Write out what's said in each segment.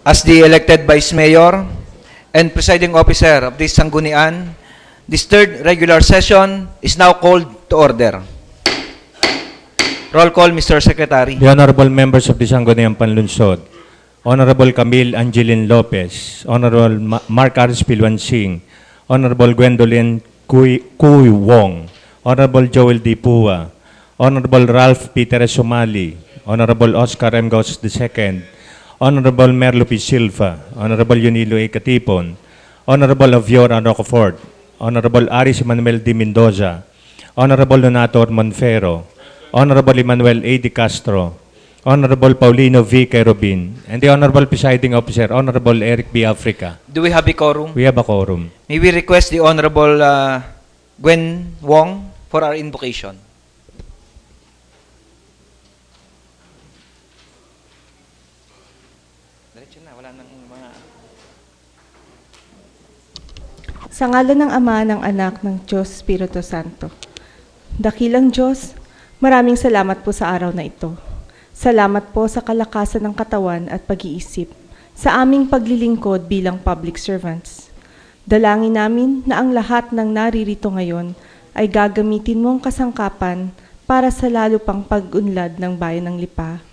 As the elected Vice Mayor and Presiding Officer of this Sanggunian, this third regular session is now called to order. Roll call, Mr. Secretary. The honorable members of the Sangguniang Panlunsod, Honorable Camille Angeline Lopez, Honorable Mark Aris Pilwansing, Honorable Gwendolyn Kuy Wong, Honorable Joel D. Pua, Honorable Ralph Peter Somali, Honorable Oscar M. Gos II, Honorable Merlo P. Silva, Honorable Yunilo A. Katipon, Honorable Avior Rocafort, Honorable Aris Manuel D. Mendoza, Honorable Donato Monfero, Honorable Emmanuel A. De Castro, Honorable Paulino V. Kerubin, and the Honorable Presiding Officer, Honorable Eric B. Africa. Do we have a quorum? We have a quorum. May we request the Honorable Gwen Wong for our invocation. Sa ngalan ng Ama, ng Anak, ng Diyos, Espiritu Santo. Dakilang Diyos, maraming salamat po sa araw na ito. Salamat po sa kalakasan ng katawan at pag-iisip sa aming paglilingkod bilang public servants. Dalangin namin na ang lahat ng naririto ngayon ay gagamitin mong kasangkapan para sa lalo pang pag-unlad ng bayan ng Lipa.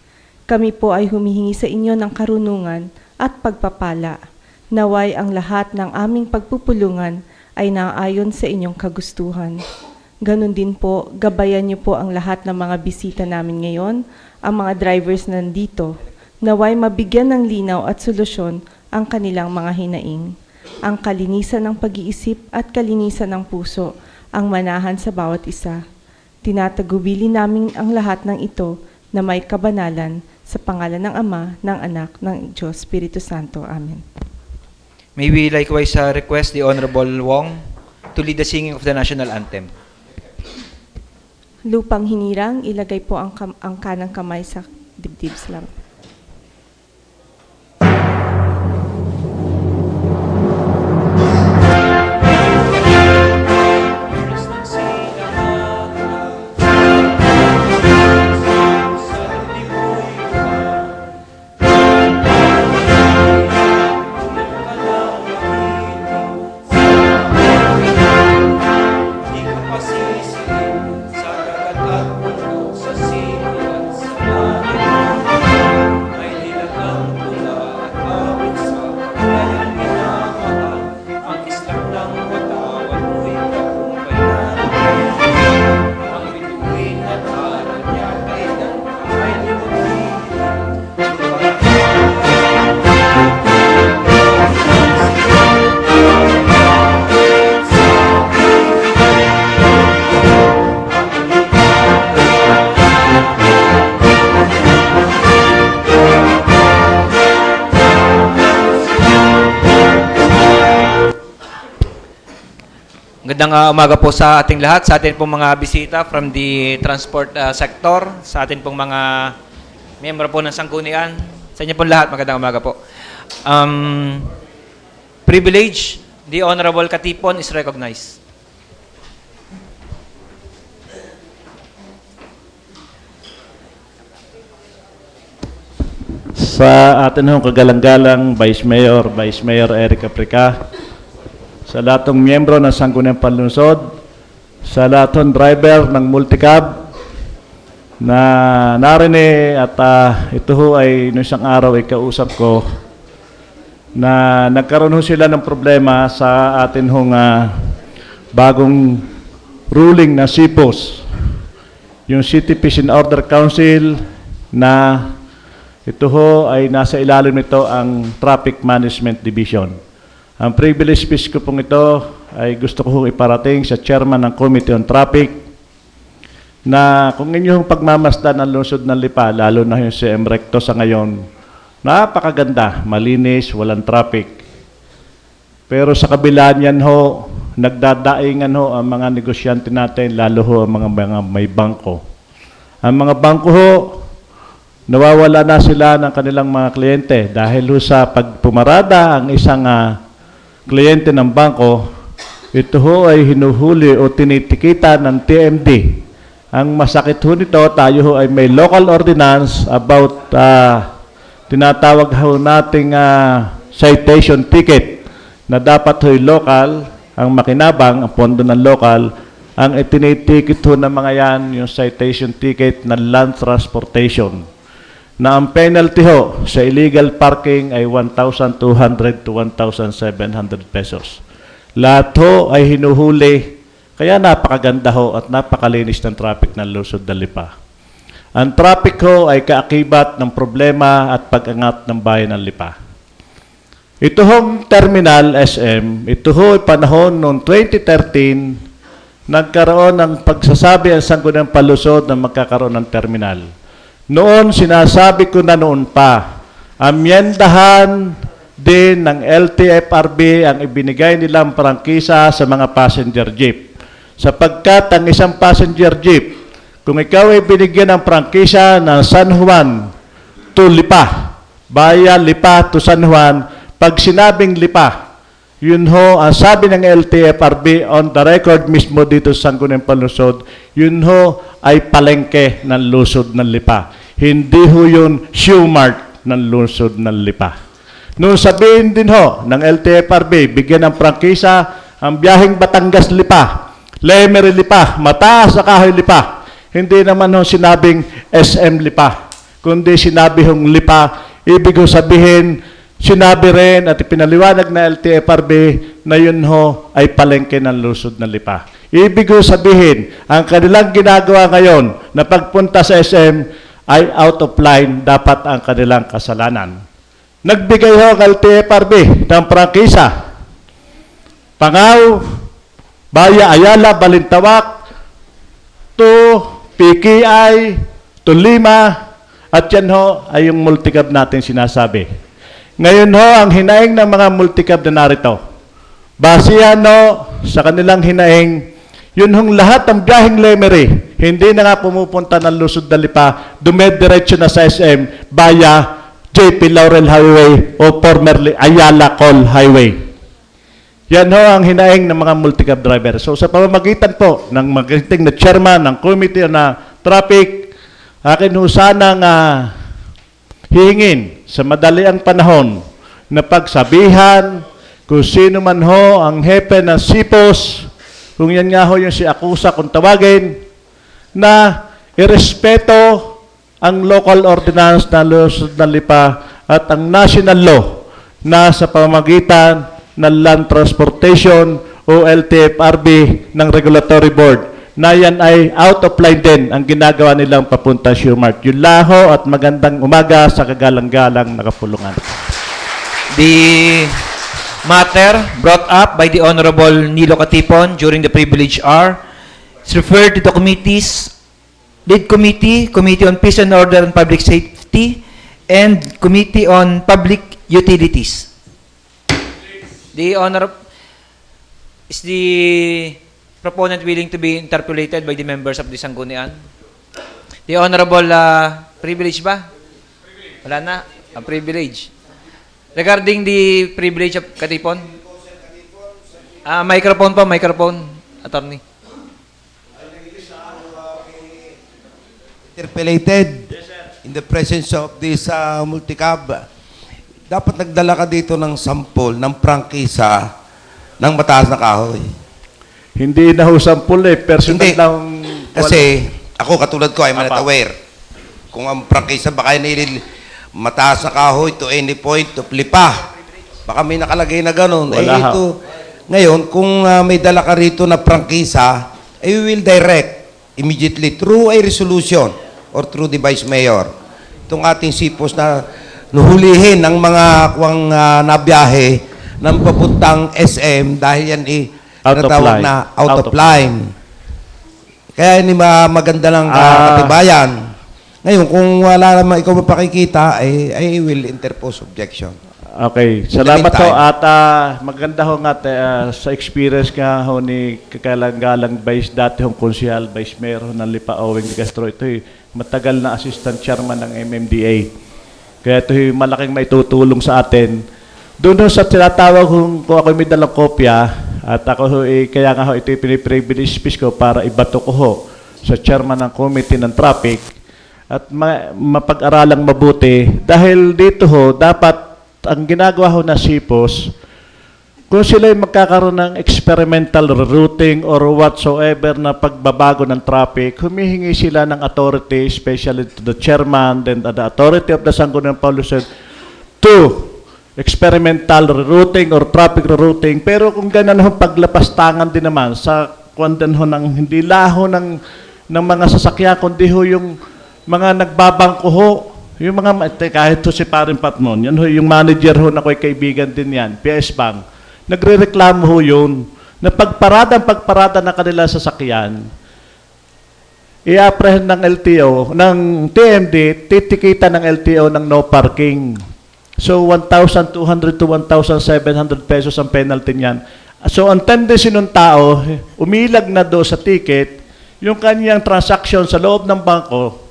Kami po ay humihingi sa inyo ng karunungan at pagpapala. Naway ang lahat ng aming pagpupulungan ay naayon sa inyong kagustuhan. Ganon din po, gabayan niyo po ang lahat ng mga bisita namin ngayon, ang mga drivers nandito, naway mabigyan ng linaw at solusyon ang kanilang mga hinaing. Ang kalinisan ng pag-iisip at kalinisan ng puso ang manahan sa bawat isa. Tinatagubili namin ang lahat ng ito na may kabanalan sa pangalan ng Ama, ng Anak, ng Diyos, Espiritu Santo. Amen. May we likewise request the Honorable Wong to lead the singing of the national anthem. Lupang hinirang, ilagay po ang kanang kamay sa dibdib. Salamat. Magandang umaga po sa ating lahat, sa ating pong mga bisita from the transport sector, sa ating pong mga miyembro po ng Sanggunian, sa inyo pong lahat, magandang umaga po. Privilege, the Honorable Katipon is recognized. Sa atin hong kagalang-galang Vice Mayor Eric Africa, sa lahat ng miyembro ng Sangguniang Panlunsod, sa lahat ng driver ng multicab na narinig at ito ho ay noong isang araw ay kausap ko na nagkaroon ho sila ng problema sa atin hong bagong ruling na CPOS, yung City Peace and Order Council, na ito ho ay nasa ilalim nito ang Traffic Management Division. Ang privilege speech ko pong ito ay gusto ko iparating sa chairman ng Committee on Traffic na kung inyong pagmamasdan ang lungsod ng Lipa, lalo na yung si Recto sa ngayon, napakaganda, malinis, walang traffic. Pero sa kabila niyan ho, nagdadaingan ho ang mga negosyante natin, lalo ho ang mga may bangko. Ang mga bangko ho, nawawala na sila ng kanilang mga kliyente dahil ho sa pagpumarada ang isang kliyente ng bangko, ito ho ay hinuhuli o tinitikita ng TMD. Ang masakit ho nito, tayo ho ay may local ordinance about tinatawag ho nating citation ticket na dapat ho'y local, ang makinabang, ang pondo ng local, ang itiniticket ho ng mga yan, yung citation ticket na land transportation. Na ang penalty ho sa illegal parking ay 1,200 to 1,700 pesos. Lahat ho ay hinuhuli, kaya napakaganda ho at napakalinis ng traffic ng Lungsod ng Lipa. Ang traffic ho ay kaakibat ng problema at pag-angat ng bayan ng Lipa. Ito hong terminal SM, ito ho ay panahon noong 2013, nagkaroon ng pagsasabi ang Sangguniang Panlungsod na magkakaroon ng terminal. Noon, sinasabi ko na noon pa, amyendahan din ng LTFRB ang ibinigay nilang prangkisa sa mga passenger jeep. Sapagkat ang isang passenger jeep, kung ikaw ay binigyan ng prangkisa ng San Juan to Lipa, Bayan Lipa to San Juan, pag sinabing Lipa, yun ho, ang sabi ng LTFRB on the record mismo dito sa Sangguniang Panlungsod, yun ho ay palengke ng Lungsod ng Lipa. Hindi ho yun Shoemart ng Lungsod ng Lipa. Noong sabihin din ho ng LTFRB, bigyan ng prangkisa ang biyaheng Batangas-Lipa, Lemery Lipa, Mataas sa Kahoy Lipa. Hindi naman ho sinabing SM Lipa, kundi sinabi hong Lipa. Ibig ho sabihin, sinabi rin at ipinaliwanag na LTFRB na yun ho ay palengke ng Lungsod ng Lipa. Ibig ho sabihin, ang kanilang ginagawa ngayon na pagpunta sa SM ay out of line, dapat ang kanilang kasalanan. Nagbigay ho ang LTFRB ng prangkisa. Pangaw, Baya Ayala, Balintawak, to PKI, to Lima, at yan ho ay yung multicab natin sinasabi. Ngayon ho, ang hinaing ng mga multicab na narito, base yan ho, sa kanilang hinaing, yun hong lahat ng biyaheng Lemery, hindi na nga pumupunta ng Lungsod ng Lipa, dumediretso na sa SM via JP Laurel Highway o formerly Ayala Col Highway. Yan ho ang hinaing ng mga multicab driver. So sa pamamagitan po ng magiting na chairman ng committee na traffic, akin ho sanang hihingin sa madaliang panahon na pagsabihan kung sino man ho ang hepe ng SIPOS, kung yan nga ho yung si Akusa kung tawagin, na irespeto ang local ordinance na Lungsod ng Lipa at ang national law na sa pamamagitan ng Land Transportation o LTFRB ng Regulatory Board na yan ay out of line din ang ginagawa nilang papunta Shoemart. Yun laho at magandang umaga sa kagalang-galang nakapulungan. The matter brought up by the Honorable Nilo Katipon during the privilege hour is referred to the committees, Lead Committee, Committee on Peace and Order and Public Safety, and Committee on Public Utilities. The is the proponent willing to be interpolated by the members of the Sanggunian? The Honorable privilege ba? Wala na. Ang privilege. Regarding the privilege of Katipon? Microphone po, microphone, attorney. Interpolated in the presence of this multicab. Dapat nagdala ka dito ng sample ng prangkisa ng Mataas na Kahoy. Hindi na ho sampul personal Hindi. lang. Kasi ako katulad ko, I'm not aware. Kung ang prangkisa baka nilil Mataas na Kahoy to any point to Lipa. Baka may nakalagay na ganun. Wala Ito, ngayon, kung may dala ka rito na prangkisa, we will direct immediately through a resolution or through the Vice Mayor itong ating SIPOS na nuhulihin ang mga kuwang nabiyahe ng papuntang SM dahil yan Out of line. na out of line. Kaya hindi maganda ng katibayan. Ngayon, kung wala naman ikaw mapakikita, I will interpose objection. Okay, In the salamat ho meantime. at maganda ho nga sa experience nga ho ni kagalang-galang Vice, dati hong konsyal, Vice Mayor ho ng Lipa Owing de Castro. Ito matagal na assistant chairman ng MMDA. Kaya ito malaking maitutulong sa atin. Doon ho sa tinatawag kung ako may dalang kopya at ako ho, kaya nga ho ito piniprivilege speech ko para ibato ko ho sa chairman ng committee ng traffic at mapag-aralang mabuti. Dahil dito ho, dapat ang ginagawa ho na SIPOS, kung sila ay magkakaroon ng experimental routing or whatsoever na pagbabago ng traffic, humihingi sila ng authority, especially to the chairman, then the authority of the Sangguniang Panlunsod, to experimental routing or traffic routing. Pero kung ganun ho, paglapastangan din naman sa kwandan ho ng hindi laho ng mga sasakyan, kundi ho yung mga nagbabangko ho, yung mga, kahit ho si Parin Patmon, yan ho, yung manager ho na ko'y kaibigan din yan, PS Bank, nagre-reklamo ho yun, na pagparada na kanila sasakyan, i-apprehend ng LTO, ng TMD, titikita ng LTO ng no parking. So, 1,200 to 1,700 pesos ang penalty niyan. So, ang tendency ng tao, umilag na do sa ticket, yung kanyang transaction sa loob ng bangko,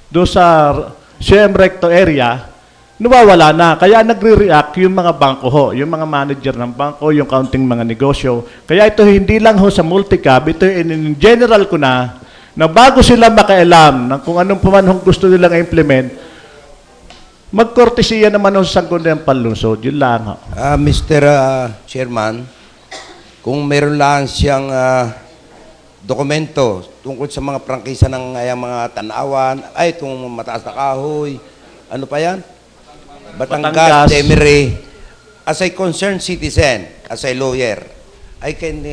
do sa CM Recto area, nawawala na. Kaya nagre-react yung mga bangko ho, yung mga manager ng bangko, yung counting mga negosyo. Kaya ito hindi lang ho sa multicab, ito in general ko na bago sila makailam ng kung anong pumanhong gusto nilang implement, magkortesiya naman ho sa Sangguniang Panlunsod. Yun lang ho. Mr. Chairman, kung meron lang siyang dokumento tungkol sa mga prangkisa ng mga Tanawan, ay itong mataas na kahoy, ano pa yan? Batangas, Temeray. As a concerned citizen, as a lawyer, I can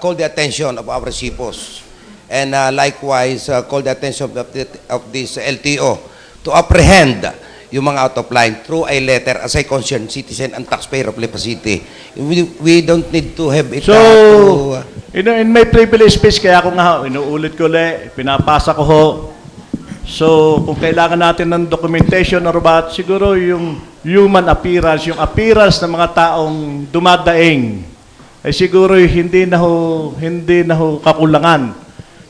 call the attention of our SIPOS and likewise call the attention of this LTO to apprehend yung mga out of line through a letter as a concerned citizen and taxpayer of Lipa City. We don't need to have it So, through, in my privilege speech, kaya ako nga, inuulit ko ulit, pinapasa ko ho. So, kung kailangan natin ng documentation or what, siguro yung human appearance, yung appearance ng mga taong dumadaing, ay siguro hindi na ho kakulangan.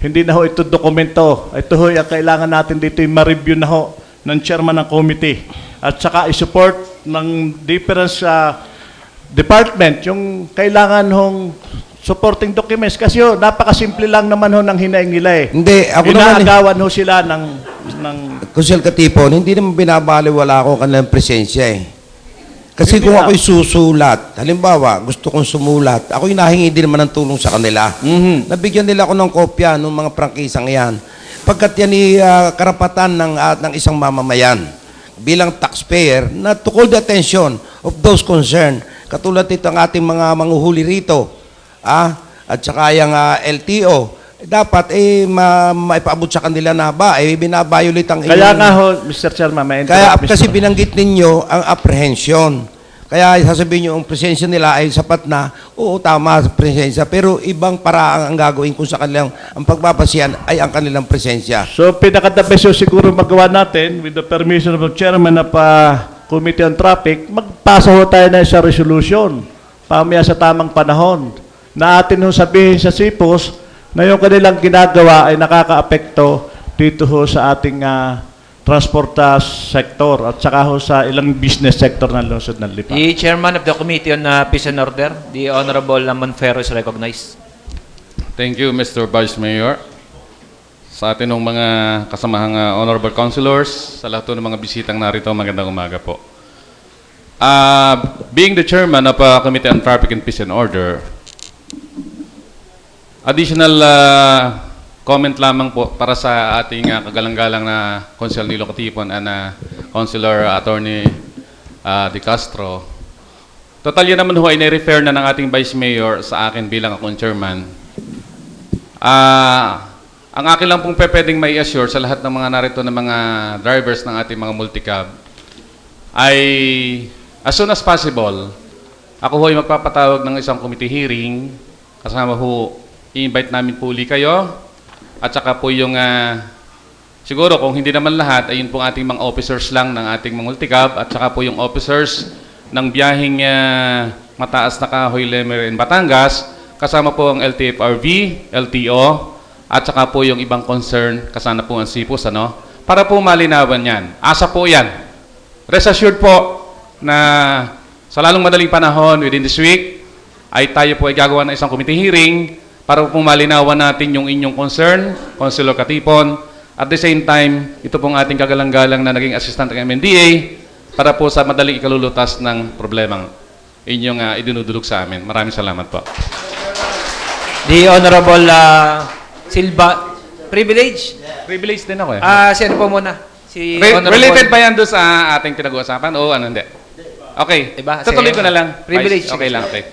Hindi na ho ito dokumento. Ito ho, yung kailangan natin dito yung ma-review na ho ng chairman ng committee. At saka i-support ng different department yung kailangan hong supporting documents. Kasi ho, napakasimple lang naman ho ng hinaing nila eh. Hindi, ako naman Inaagawan ho sila ng Kusel Katipon, hindi naman binabaliwala ako kanilang presensya eh. Kasi Hindi kung na. ako'y susulat, halimbawa, gusto kong sumulat, ako'y nahingi din naman ng tulong sa kanila. Nabigyan nila ako ng kopya ng mga prangkisang yan. Pagkat yan karapatan ng isang mamamayan bilang taxpayer na to call the attention of those concerned. Katulad ito ang ating mga manguhuli rito. At saka yung LTO. Dapat maipaabot sa kanila na binabiolate ang Kaya nga ho, Mr. Chairman, Kaya kasi binanggit ninyo ang apprehension. Kaya sasabihin nyo ang presensya nila ay sapat na, oo, tama sa presensya, pero ibang paraan ang gagawin kung sa kanilang, ang pagbabasihan ay ang kanilang presensya. So, pinaka-the-best siguro magawa natin, with the permission of the Chairman of Committee on Traffic, magpasa ho tayo na sa resolution, pamaya sa tamang panahon, na atin ho sabihin sa SIPOS, na yung kanilang ginagawa ay nakaka-apekto dito ho sa ating transport sector at saka ho sa ilang business sector ng lungsod ng Lipa. The Chairman of the Committee on Peace and Order, the Honorable Monfero is recognized. Thank you, Mr. Vice Mayor. Sa atin ng mga kasamahang honorable councilors, sa lahat ng mga bisitang narito, magandang umaga po. Being the chairman of Committee on Traffic and Peace and Order, additional comment lamang po para sa ating kagalang-galang na Councilor Nilo Katipon and Councilor Attorney De Castro. Total yan naman ho ay na-refer na ng ating Vice Mayor sa akin bilang akong chairman. Ang akin lang pong pwedeng may assure sa lahat ng mga narito na mga drivers ng ating mga multicab ay as soon as possible, ako ho ay magpapatawag ng isang committee hearing, kasama ho, i-invite namin po uli kayo, at saka po yung, siguro kung hindi naman lahat, ayun po ating mga officers lang ng ating mga multicab, at saka po yung officers ng biyaheng mataas na kahoy, Lemer and Batangas, kasama po ang LTFRB, LTO, at saka po yung ibang concern, kasama po ang SIPOS, para po malinawan yan. Asa po yan. Rest assured po na sa lalong madaling panahon, within this week, ay tayo po ay gagawa ng isang committee hearing para po malinawan natin yung inyong concern, Councilor Katipon, At the same time, ito pong ating kagalang-galang na naging assistant ng MMDA para po sa madaling ikalulutas ng problemang inyong idinudulog sa amin. Maraming salamat po. The Honorable Silva, privilege? Privilege din ako eh. Sino po muna? Si Related ba yan doon sa ating pinag-uusapan o ano hindi? Okay. Diba? Tutuloy ko na lang. Privilege. Vice, okay lang. Okay.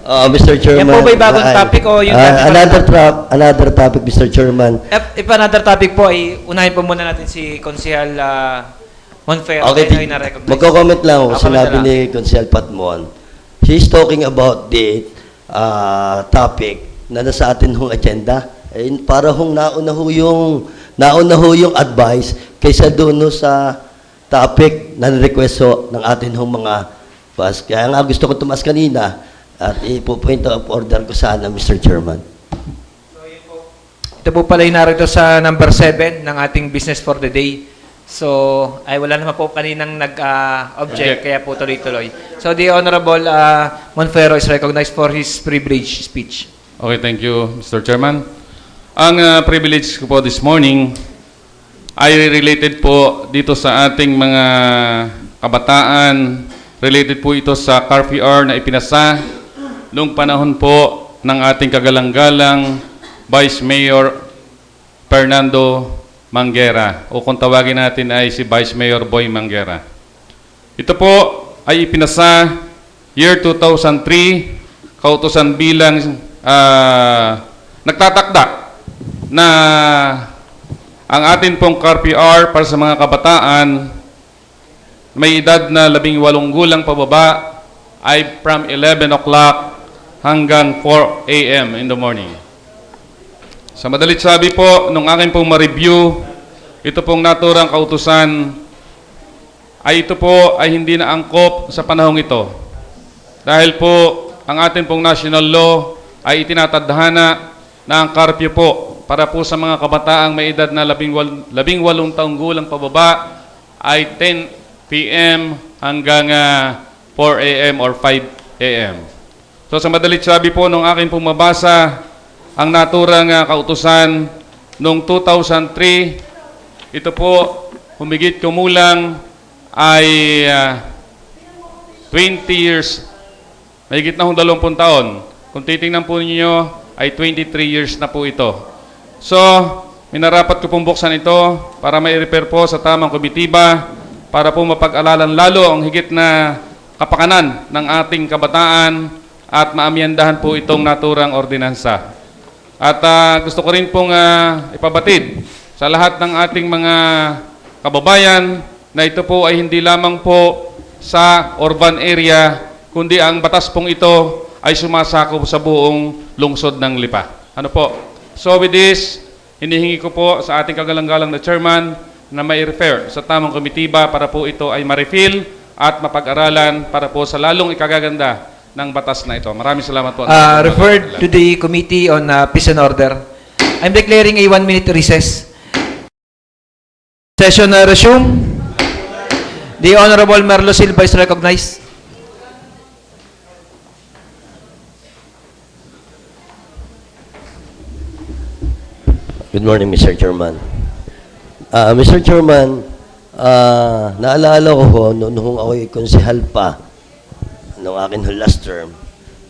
Mr. Chairman. Yan po ba'y bagong topic o yung dati pa- another topic, Mr. Chairman. If another topic po, ay unahin po muna natin si Consihal Monfero. Okay, Ayun, na-recognize. magko-comment lang ako. Ako Sinabi na lang. ni Consihal Patmon. She's talking about the topic na nasa atin hong agenda. Eh, para hong nauna ho yung advice kaysa doon ho sa topic na request ho ng atin hong mga bus. Kaya nga gusto ko tumas kanina at ipo-point of order ko sana, Mr. Chairman. Ito po pala yung narito sa number 7 ng ating business for the day. So, ay wala naman po kaninang nag-object, kaya po tuloy-tuloy. So, the Honorable Monfero is recognized for his privilege speech. Okay, thank you, Mr. Chairman. Ang privilege ko po this morning ay related po dito sa ating mga kabataan. Related po ito sa CARPR na ipinasa noong panahon po ng ating kagalang-galang Vice Mayor Fernando Manguera, o kung tawagin natin ay si Vice Mayor Boy Manguera. Ito po ay ipinasa year 2003, kautusan bilang nagtatakda na ang atin pong CARPR para sa mga kabataan may edad na 18 gulang pababa ay from 11 o'clock hanggang 4 a.m. in the morning. Sa madalit sabi po, nung akin pong ma-review, ito pong naturang kautusan ay ito po ay hindi na angkop sa panahong ito. Dahil po, ang atin pong national law ay itinatadhana na ang curfew po para po sa mga kabataang may edad na 18 taong gulang pababa ay 10 p.m. hanggang 4 a.m. or 5 a.m. So sa madalit sabi po, nung akin pong mabasa ang naturang kautusan noong 2003, ito po humigit kumulang ay 20 years, mahigit na 20 taon. Kung titingnan po ninyo, ay 23 years na po ito. So, minarapat ko pong buksan ito para mai-repair po sa tamang komitiba para po mapag-alalan lalo ang higit na kapakanan ng ating kabataan at maamyandahan po itong naturang ordinansa. At gusto ko rin pong ipabatid sa lahat ng ating mga kababayan na ito po ay hindi lamang po sa urban area, kundi ang batas pong ito ay sumasakop sa buong lungsod ng Lipa. Ano po? So with this, hinihingi ko po sa ating kagalang-galang na chairman na mai-refer sa tamang komitiba para po ito ay ma-refill at mapag-aralan para po sa lalong ikagaganda ng batas na ito. Maraming salamat po. Referred to the Committee on Peace and Order. I'm declaring a 1-minute recess. Session resume. The Honorable Merlo Silva is recognized. Good morning, Mr. Chairman. Mr. Chairman, naalala ko noong ako'y konsehal pa, noong akin last term,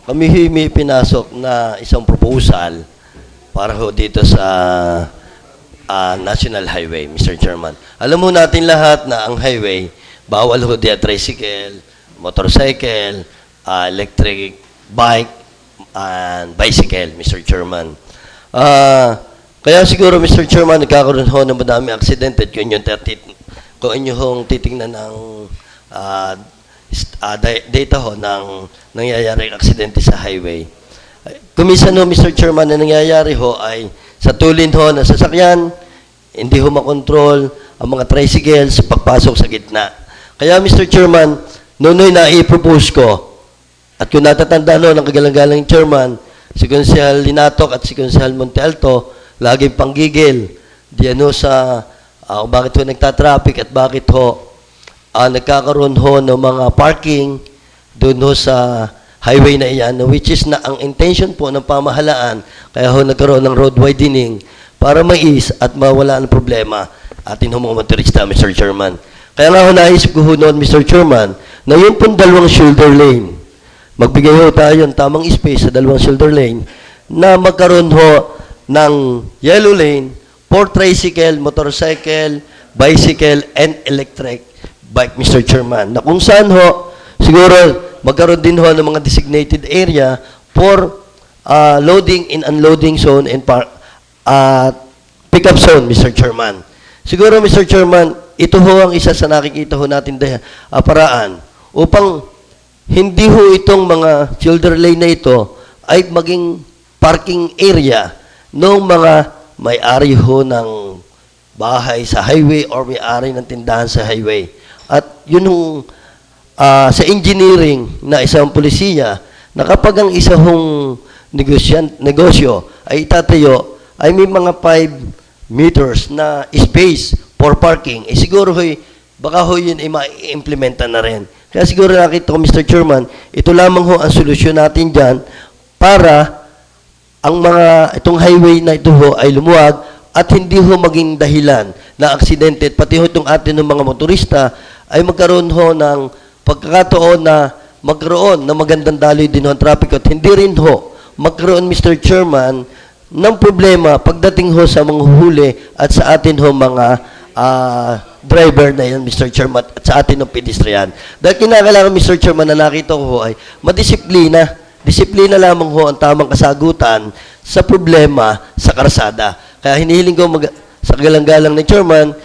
kami may pinasok na isang proposal para ho dito sa National Highway, Mr. Chairman. Alam mo natin lahat na ang highway, bawal ho diya tricycle, motorcycle, electric bike, and bicycle, Mr. Chairman. Kaya siguro, Mr. Chairman, nagkakaroon ho ng madami aksidente kung inyong titingnan ng data ho ng nangyayaring aksidente sa highway. Kumisan ho, Mr. Chairman, na nangyayari ho ay sa tulin ho na sasakyan, hindi ho makontrol ang mga tricycles sa pagpasok sa gitna. Kaya, Mr. Chairman, noon na i-propose ko, at kung natatandaan ho ng kagalang-galang chairman, si Consehal Linatok at si Consehal Monte Alto, laging panggigil diyan ho sa bakit ho nagtatraffic at bakit ho nagkakaroon ho ng mga parking doon ho sa highway na iyan, which is na ang intention po ng pamahalaan, kaya ho nagkaroon ng road widening para mais at mawala ang problema atin ho mga motorista, Mr. Chairman. Kaya nga ho naisip ko ho noon, Mr. Chairman, na yun pong dalawang shoulder lane, magbigay ho tayo ng tamang space sa dalawang shoulder lane na magkaroon ho ng yellow lane for tricycle, motorcycle, bicycle, and electric bike, Mr. Chairman. Na kung saan ho, siguro magkaroon din ho ng mga designated area for loading and unloading zone and pick-up zone, Mr. Chairman. Siguro, Mr. Chairman, ito ho ang isa sa nakikita ho natin paraan upang hindi ho itong mga shoulder lane na ito ay maging parking area ng mga may-ari ho ng bahay sa highway or may-ari ng tindahan sa highway. At yun hong sa engineering na isang polisiya na kapag ang isa hong negosyo ay itatayo ay may mga 5 meters na space for parking, siguro ho'y, baka ho yun ay ma-implementa na rin. Kaya siguro nakita ko, Mr. Chairman, ito lamang ho ang solusyon natin dyan para ang itong highway na ito ho ay lumuwag at hindi ho maging dahilan na aksidente. Pati ho itong atin ng mga motorista ay magkaroon ho ng pagkakataon na magkaroon ng magandang daloy din ho ang traffic at hindi rin ho magkaroon, Mr. Chairman, ng problema pagdating ho sa mga huli at sa atin ho mga driver na yan, Mr. Chairman, at sa atin ng pedestrian. Dahil kinakailangan, Mr. Chairman, na nakita ko ho ay madisiplina. Disiplina lamang ho ang tamang kasagutan sa problema sa karsada. Kaya hinihiling ko sa galang-galang ni Chairman,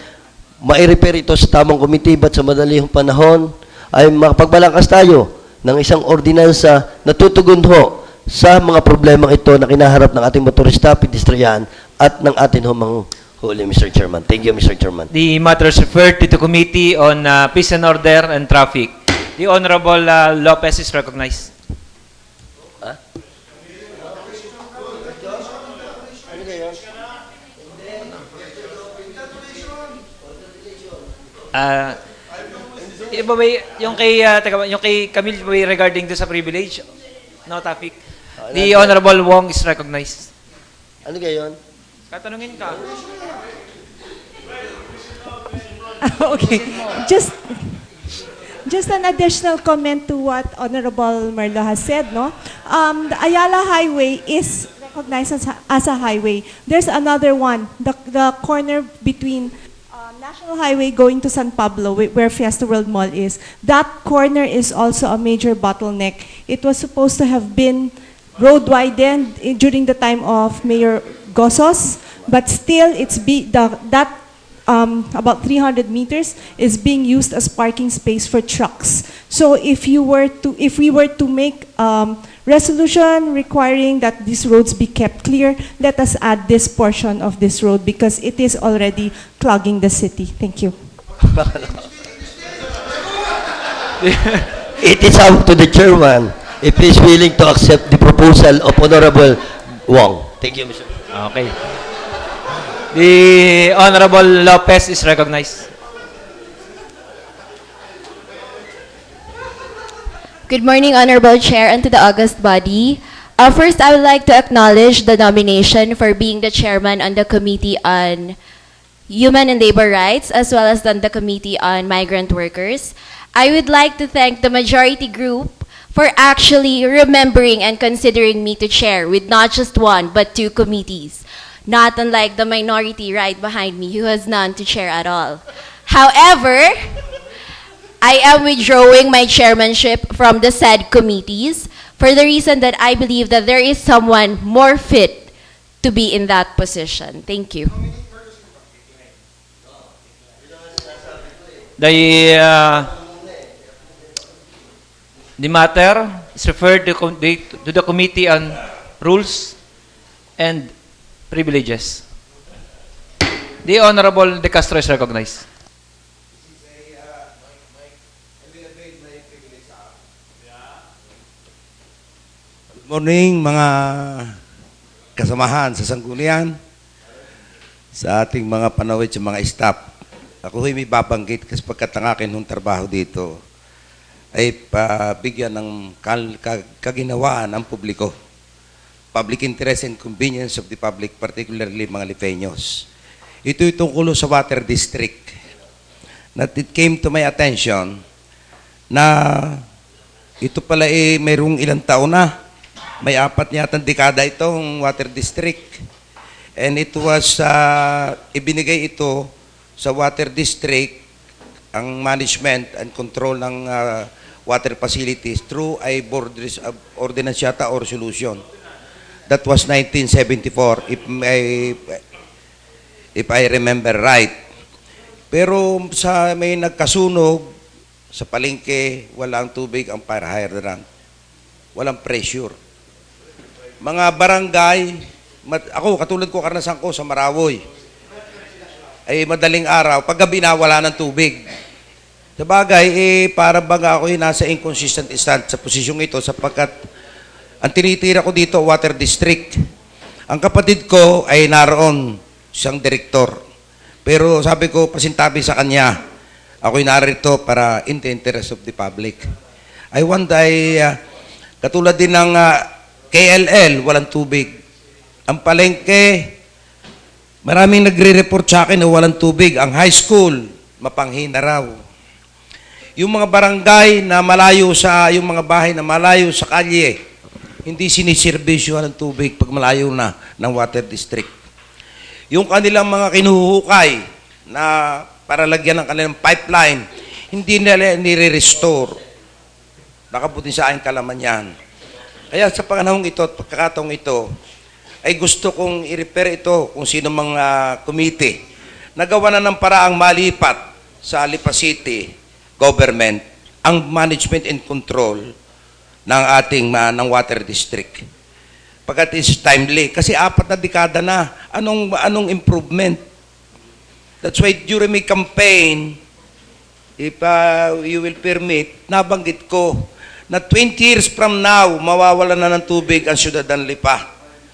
mai-repair ito sa tamang committee ba't sa madalihang panahon ay makapagbalangkas tayo ng isang ordinansa na tutugon ho sa mga problemang ito na kinaharap ng ating motorista, pedestrian, at ng ating mga huli, Mr. Chairman. Thank you, Mr. Chairman. The matter is referred to the Committee on Peace and Order and Traffic. The Honorable Lopez is recognized. Yung kay Camille ba regarding to sa privilege? No, Tafik. The Honorable Wong is recognized. Ano gayon? Katanungin ka. Okay. Just an additional comment to what Honorable Merlo has said, no? The Ayala Highway is recognized as a highway. There's another one, the corner between National Highway going to San Pablo, where Fiesta World Mall is. That corner is also a major bottleneck. It was supposed to have been road widened during the time of Mayor Gosos, but still about 300 meters is being used as parking space for trucks. So if we were to make resolution requiring that these roads be kept clear, let us add this portion of this road because it is already clogging the city. Thank you. It is up to the chairman if he is willing to accept the proposal of Honorable Wong. Thank you, Mr. Okay. The Honorable Lopez is recognized. Good morning, Honorable Chair, and to the august body. First, I would like to acknowledge the nomination for being the chairman on the Committee on Human and Labor Rights, as well as on the Committee on Migrant Workers. I would like to thank the majority group for actually remembering and considering me to chair with not just one, but 2 committees. Not unlike the minority right behind me who has none to chair at all. However, I am withdrawing my chairmanship from the said committees for the reason that I believe that there is someone more fit to be in that position. Thank you. The matter is referred to the Committee on Rules and Privileges. The Honorable De Castro is recognized. Good morning mga kasamahan sa sanggunian, sa ating mga panawid sa mga staff. Ako may babanggit kasi pagkat ang akin ng trabaho dito ay pabigyan ng kaginawaan ang publiko. Public interest and convenience of the public, particularly mga Lipeños. Ito'y tungkol sa water district. That it came to my attention na ito pala mayroong ilang taon na. May 4 yatang dekada itong water district. And it was, ibinigay ito sa water district, ang management and control ng water facilities through a board ordinance yata or resolution. That was 1974, if I remember right. Pero sa may nagkasunog, sa palengke, walang tubig ang fire hydrant. Walang pressure. Mga barangay, ako, katulad ko, karanasan ko sa Marawoy, ay madaling araw, paggabi na wala ng tubig. Sa bagay, para bang ako nasa inconsistent stand sa posisyong ito sapagkat ang tinitira ko dito, water district. Ang kapatid ko ay naroon siyang direktor. Pero sabi ko, pasintabi sa kanya, ako'y narito para in the interest of the public. I want katulad din ng KLL, walang tubig. Ang palengke, maraming nagre-report sa akin na walang tubig. Ang high school, mapanghina raw. Yung mga barangay na malayo sa, yung mga bahay na malayo sa kalye, hindi siniservisyo ng tubig pag malayo na ng water district. Yung kanilang mga kinuhukay na para lagyan ng kanilang pipeline, hindi nila nire-restore. Nakabuti sa akin kalaman yan. Kaya sa panahong ito at pagkakataong ito, ay gusto kong i-refer ito kung sino mga committee. Nagawa na ng paraang malipat sa Lipa City government ang management and control ng ating ng water district. Pagkat is timely. Kasi 4 na dekada na. Anong improvement? That's why during my campaign, if you will permit, nabanggit ko na 20 years from now, mawawala na ng tubig ang siyudad ng Lipa.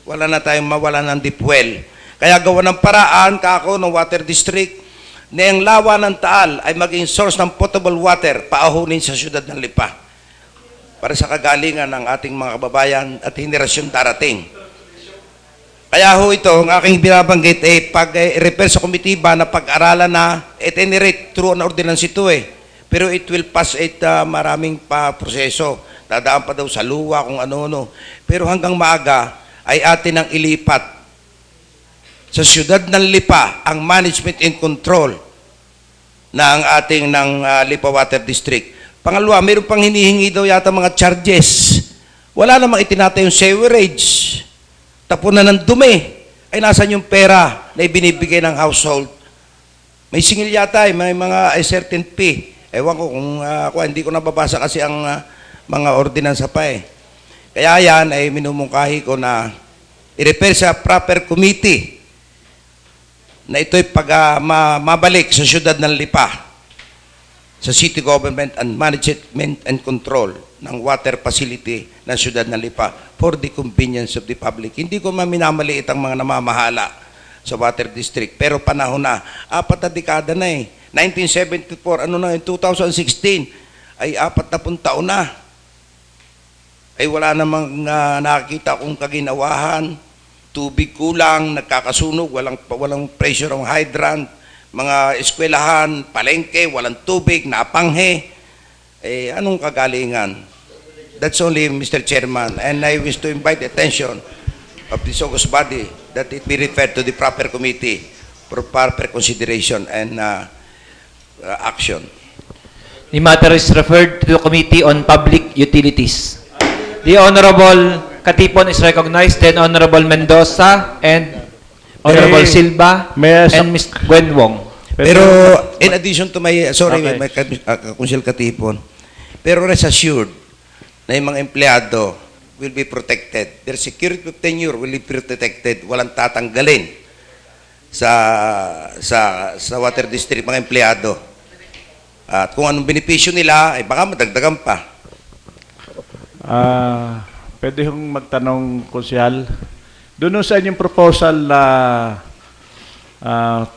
Wala na tayong mawala ng deep well. Kaya gawa ng paraan, kako, ng water district, na ang lawa ng Taal ay maging source ng potable water paahunin sa siyudad ng Lipa para sa kagalingan ng ating mga kababayan at henerasyon darating. Kaya ho ito, ang aking binabanggit, pag-refer sa komitiba na pag-aralan na, at any rate, through an ordinance ito Pero it will pass maraming pa proseso. Dadaan pa daw sa luwa kung ano-ano. Pero hanggang maaga ay atin ang ilipat sa siyudad ng Lipa ang management and control na ang ating ng Lipa Water District. Pangalawa, mayroon pang hinihingi daw yata mga charges. Wala namang itinatay yung sewerage. Tapunan ng dumi. Ay nasan yung pera na ibinibigay ng household? May singil yata, may mga certain fee. Ewan ko kung hindi ko nababasa kasi ang mga ordinansa pa Kaya yan ay minumungkahi ko na i-refer sa proper committee na ito'y mabalik sa siyudad ng Lipa, sa city government and management and control ng water facility ng siyudad ng Lipa for the convenience of the public. Hindi ko maminamaliit ang mga namamahala sa water district, pero panahon na, 4 na dekada na 1974, 2016, ay 40 taon na. Ay wala namang nakakita kong kaginawahan, tubig kulang, nagkakasunog, walang pressure ang hydrant, mga eskwelahan, palengke, walang tubig, napanghe. Anong kagalingan? That's only, Mr. Chairman, and I wish to invite the attention of this august body that it be referred to the proper committee for proper consideration and action. The matter is referred to the Committee on Public Utilities. The Honorable Katipon is recognized, then Honorable Mendoza and Honorable Silva and Ms. Gwen Wong. Pero in addition to my, sorry, Okay. my Consul Katipon, pero rest assured na yung mga empleyado will be protected. Their security of tenure will be protected. Walang tatanggalin sa water district, mga empleyado. At kung anong benepisyo nila, ay baka madagdagan pa. Pwede hong magtanong, Konsyal. Doon sa inyong proposal na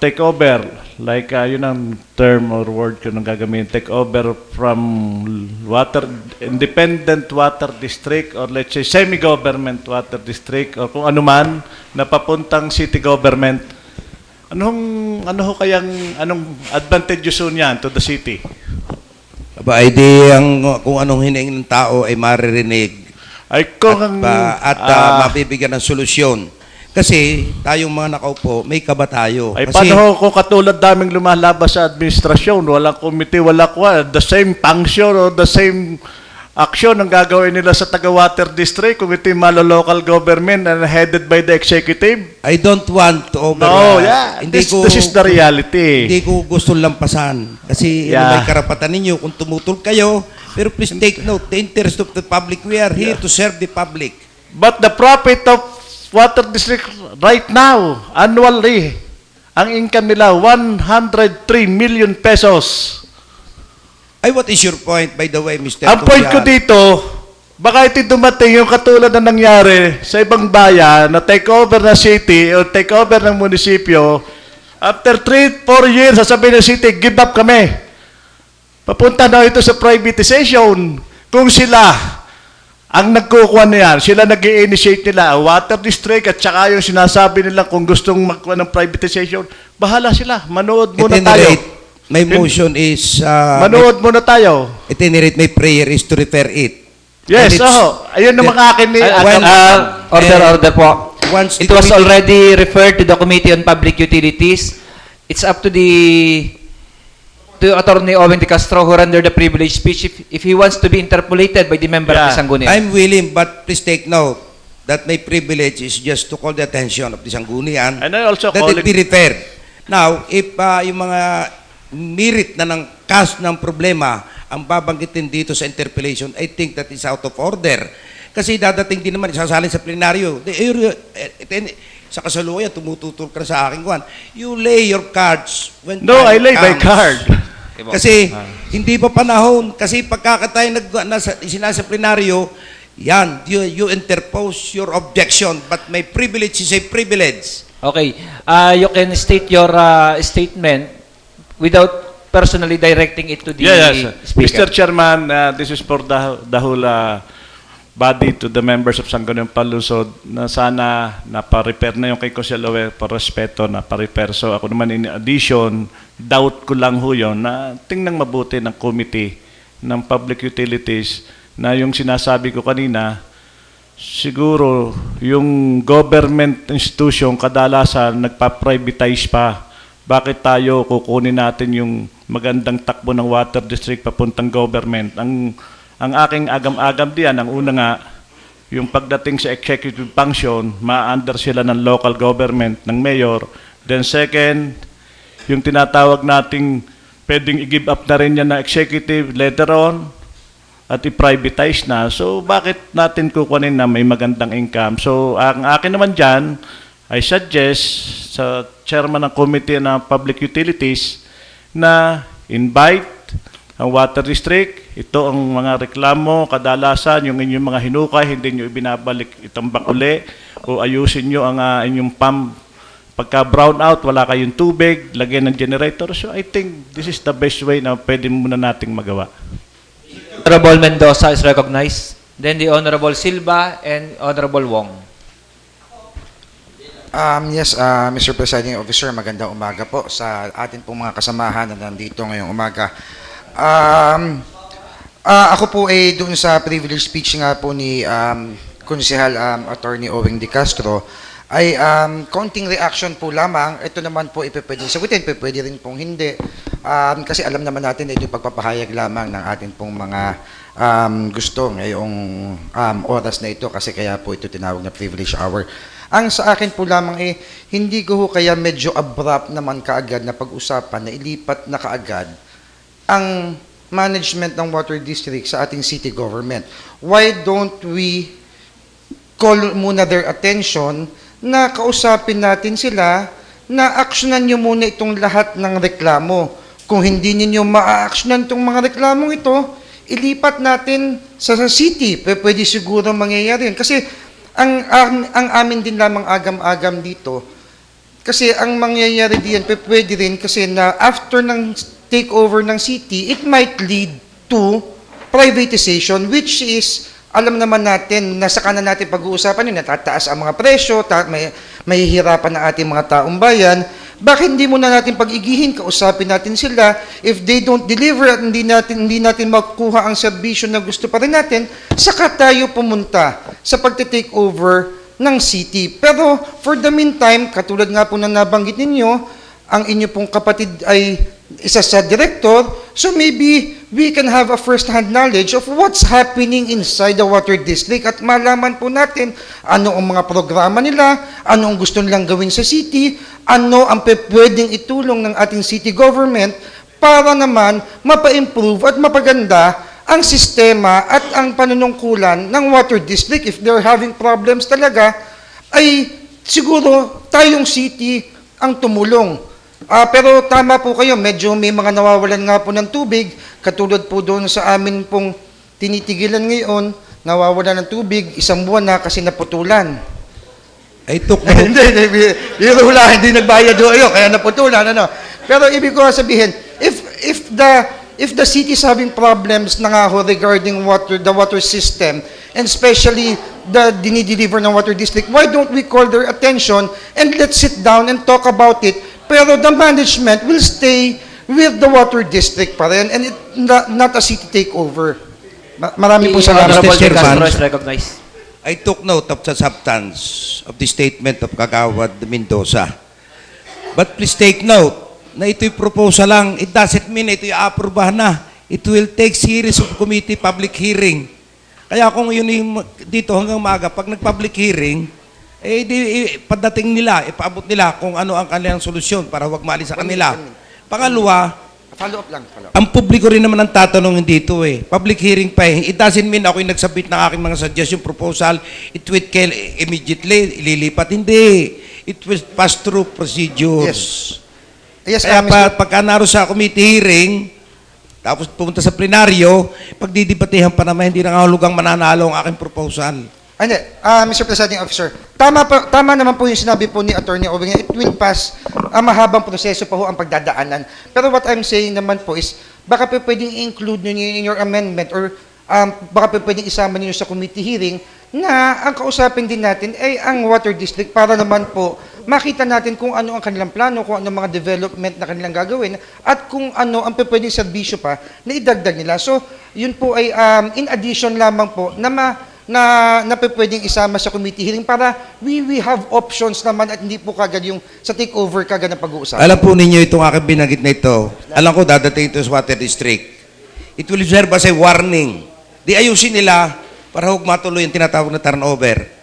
takeover like yun ang term or word ko nang gagamitin, take over from independent water district or let's say semi-government water district or kung ano man na papuntang city government. Anong advantageous niyan to the city? Aba, ay di kung anong hinihingi ng tao ay maririnig Ay kung mabibigyan ng solusyon. Kasi tayong mga nakaupo, may kaba tayo. ay Kasi, paano kung katulad daming lumalabas sa administrasyon, walang committee, wala kwa, the same function or the same action ang gagawin nila sa taga-water district kung ito yung local government and headed by the executive? I don't want to No, yeah. This is the reality. Hindi ko gusto lampasan. Kasi Yeah. may karapatan ninyo kung tumutol kayo. Pero please take note, the interest of the public, we are here to serve the public. But the profit of water district right now, annually, ang income nila, 103 million pesos. Ay, what is your point, by the way, Mr. Ang point ko Tugyar? dito, baka ito dumating yung katulad na nangyari sa ibang bayan na take over na city o take over ng munisipyo, after 3-4 years, sasabihin ng city, give up kami. Papunta na ito sa privatization. Kung sila ang nagkukuha na yan, sila nag-i-initiate nila, water district at saka yung sinasabi nila kung gustong magkuha ng privatization, bahala sila. Manood At muna any tayo. rate, my motion is, Manood muna tayo. at any rate, my prayer is to refer it. Yes, And it's- ayun ang mga akin ni... Order po. Once It the was committee- already referred to the Committee on Public Utilities. It's up to Attorney Owen De Castro who render the privileged speech if he wants to be interpolated by the member of the Yeah. Sangguniang. I'm willing, but please take note that my privilege is just to call the attention of the Sangguniang And I also that call it be referred. Now, if yung mga merit na ng cast ng problema ang babanggitin dito sa interpellation, I think that is out of order. Kasi dadating din naman, isasalin sa plenaryo. Sa kasalukuyan, tumututol ka sa aking kwan. You lay your cards when No, I time lay my comes. card. Kasi hindi pa panahon. Kasi pagkakatay sinasa plenaryo, yan, you interpose your objection. But my privilege is a privilege. Okay. You can state your statement without personally directing it to the Yes, speaker. Mr. Chairman, this is for the whole body to the members of Sangguniang Panlungsod na sana napa-repair na yung kay Consel Owe para respeto napa-repair. So ako naman in addition, doubt ko lang ho yun na tingnan mabuti ng committee ng public utilities na yung sinasabi ko kanina, siguro yung government institution kadalasan nagpa-privatize pa. Bakit tayo kukunin natin yung magandang takbo ng water district papuntang government? Ang aking agam-agam diyan, ang una nga, yung pagdating sa executive function, ma-under sila ng local government, ng mayor. Then second, yung tinatawag nating pwedeng i-give up na rin yan na executive later on at i-privatize na. So bakit natin kukunin na may magandang income? So ang akin naman dyan, I suggest sa chairman ng Committee ng Public Utilities na invite ang water district, ito ang mga reklamo, kadalasan, yung inyong mga hinukay, hindi nyo ibinabalik itambak uli, o ayusin nyo ang inyong pump. Pagka brown out, wala kayong tubig, lagyan ng generator. So I think this is the best way na pwede muna nating magawa. Honorable Mendoza is recognized. Then the Honorable Silva and Honorable Wong. Yes, Mr. Presiding Officer, magandang umaga po sa atin pong mga kasamahan na nandito ngayong umaga. Ako po ay doon sa privilege speech nga po ni Konsehal Attorney Owen De Castro ay konting reaction po lamang. Ito naman po ipepwede sagutin, pwede rin pong hindi. Kasi alam naman natin na ito yung pagpapahayag lamang ng ating pong mga gusto ngayong oras na ito kasi kaya po ito tinawag na privilege hour. Ang sa akin po lamang hindi ko kaya medyo abrupt naman kaagad na pag-usapan na ilipat na kaagad ang management ng water district sa ating city government. Why don't we call muna their attention na kausapin natin sila na aksyonan nyo muna itong lahat ng reklamo. Kung hindi ninyo ma-aksyonan itong mga reklamong ito, ilipat natin sa city. Pwede siguro mangyayari yun. Kasi ang amin din lamang agam-agam dito, Kasi ang mangyayari diyan, pwede rin kasi na after ng takeover ng city, it might lead to privatization, which is, alam naman natin, nasa kanan natin pag-uusapan yun, natataas ang mga presyo, mahihirapan ang ating mga taong bayan. Bakit hindi muna natin pag-igihin, kausapin natin sila, if they don't deliver at hindi natin makuha ang serbisyo na gusto pa rin natin, saka tayo pumunta sa pagte-take over ng city. Pero for the meantime, katulad nga po na nabanggit ninyo, ang inyo pong kapatid ay isa sa director, so maybe we can have a first-hand knowledge of what's happening inside the water district at malaman po natin ano ang mga programa nila, ano ang gusto nilang gawin sa city, ano ang pwedeng itulong ng ating city government para naman mapa-improve at mapaganda ang sistema at ang panunungkulan ng water district. If they're having problems talaga, ay siguro tayong city ang tumulong. Pero tama po kayo, medyo may mga nawawalan nga po ng tubig, katulad po doon sa amin pong tinitigilan ngayon, nawawalan ng tubig, 1 buwan na kasi naputulan. I took Hindi, hindi nagbayad doon ayo, kaya naputulan, ano. Pero ibig ko sabihin, if the city is having problems na nga ho regarding the water system, and especially the dinideliver ng water district, why don't we call their attention and let's sit down and talk about it? Pero the management will stay with the water district pa rin and not a city takeover. Marami po The salamat. Honorable Mr. De Castro Chairman. is recognized. I took note of the substance of the statement of Kagawad Mendoza. But please take note na ito'y proposal lang. It doesn't mean ito'y aprubahan na. It will take series of committee public hearing. Kaya kung yun yung dito hanggang maaga, pag nag-public hearing, padating nila, ipaabot nila kung ano ang kanilang solusyon para huwag maalis sa kanila. Pangalawa, Follow up lang. ang publiko rin naman ang tatanungin dito eh. Public hearing pa eh. It doesn't mean ako'y nagsabit ng aking mga suggestion, proposal, it will kill immediately, ililipat. Hindi. It will pass through procedures. Yes, Kaya Mr. pagka naro sa committee hearing, tapos pumunta sa plenaryo, pagdidibatehan pa naman, hindi na kahulugang mananalo ang aking proposal. Hindi, Mr. Presiding Officer, tama naman po yung sinabi po ni Attorney Owing, it will pass, mahabang proseso pa ho ang pagdadaanan. Pero what I'm saying naman po is, baka po pwedeng include nyo in your amendment or baka po pwedeng isama nyo sa committee hearing na ang kausapin din natin ay ang water district para naman po makita natin kung ano ang kanilang plano, kung ano mga development na kanilang gagawin at kung ano ang pwedeng serbisyo pa na idagdag nila. So, yun po ay in addition lamang po na pwedeng isama sa committee hearing para we have options naman at hindi po kagad yung sa takeover kagad ng pag-uusapan. Alam po ninyo itong aking binanggit na ito. Alam ko dadating ito sa water district. It will serve as a warning. Di ayusin nila para huwag matuloy yung tinatawag na turnover.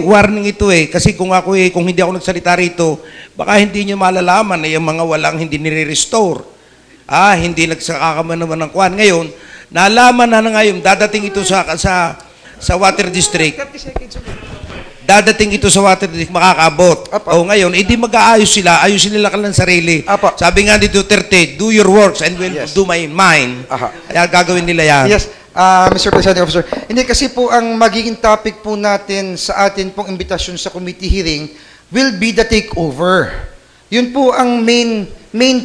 Warning ito eh. Kasi kung hindi ako nagsalita rito, baka hindi nyo malalaman na yung mga walang hindi nire-restore. Hindi nagsakakaman naman ng kwan. Ngayon, nalaman na ngayon, dadating ito sa water district. Dadating ito sa water district, makakabot. O ngayon, hindi mag-aayos sila. Ayusin nila kanilang sarili. Apo. Sabi nga ni Duterte, do your works and we'll do mine. Aha. Kaya gagawin nila yan. Yes, Mr. Presiding Officer. Hindi kasi po ang magiging topic po natin sa atin pong imbitasyon sa committee hearing will be the takeover. Yun po ang main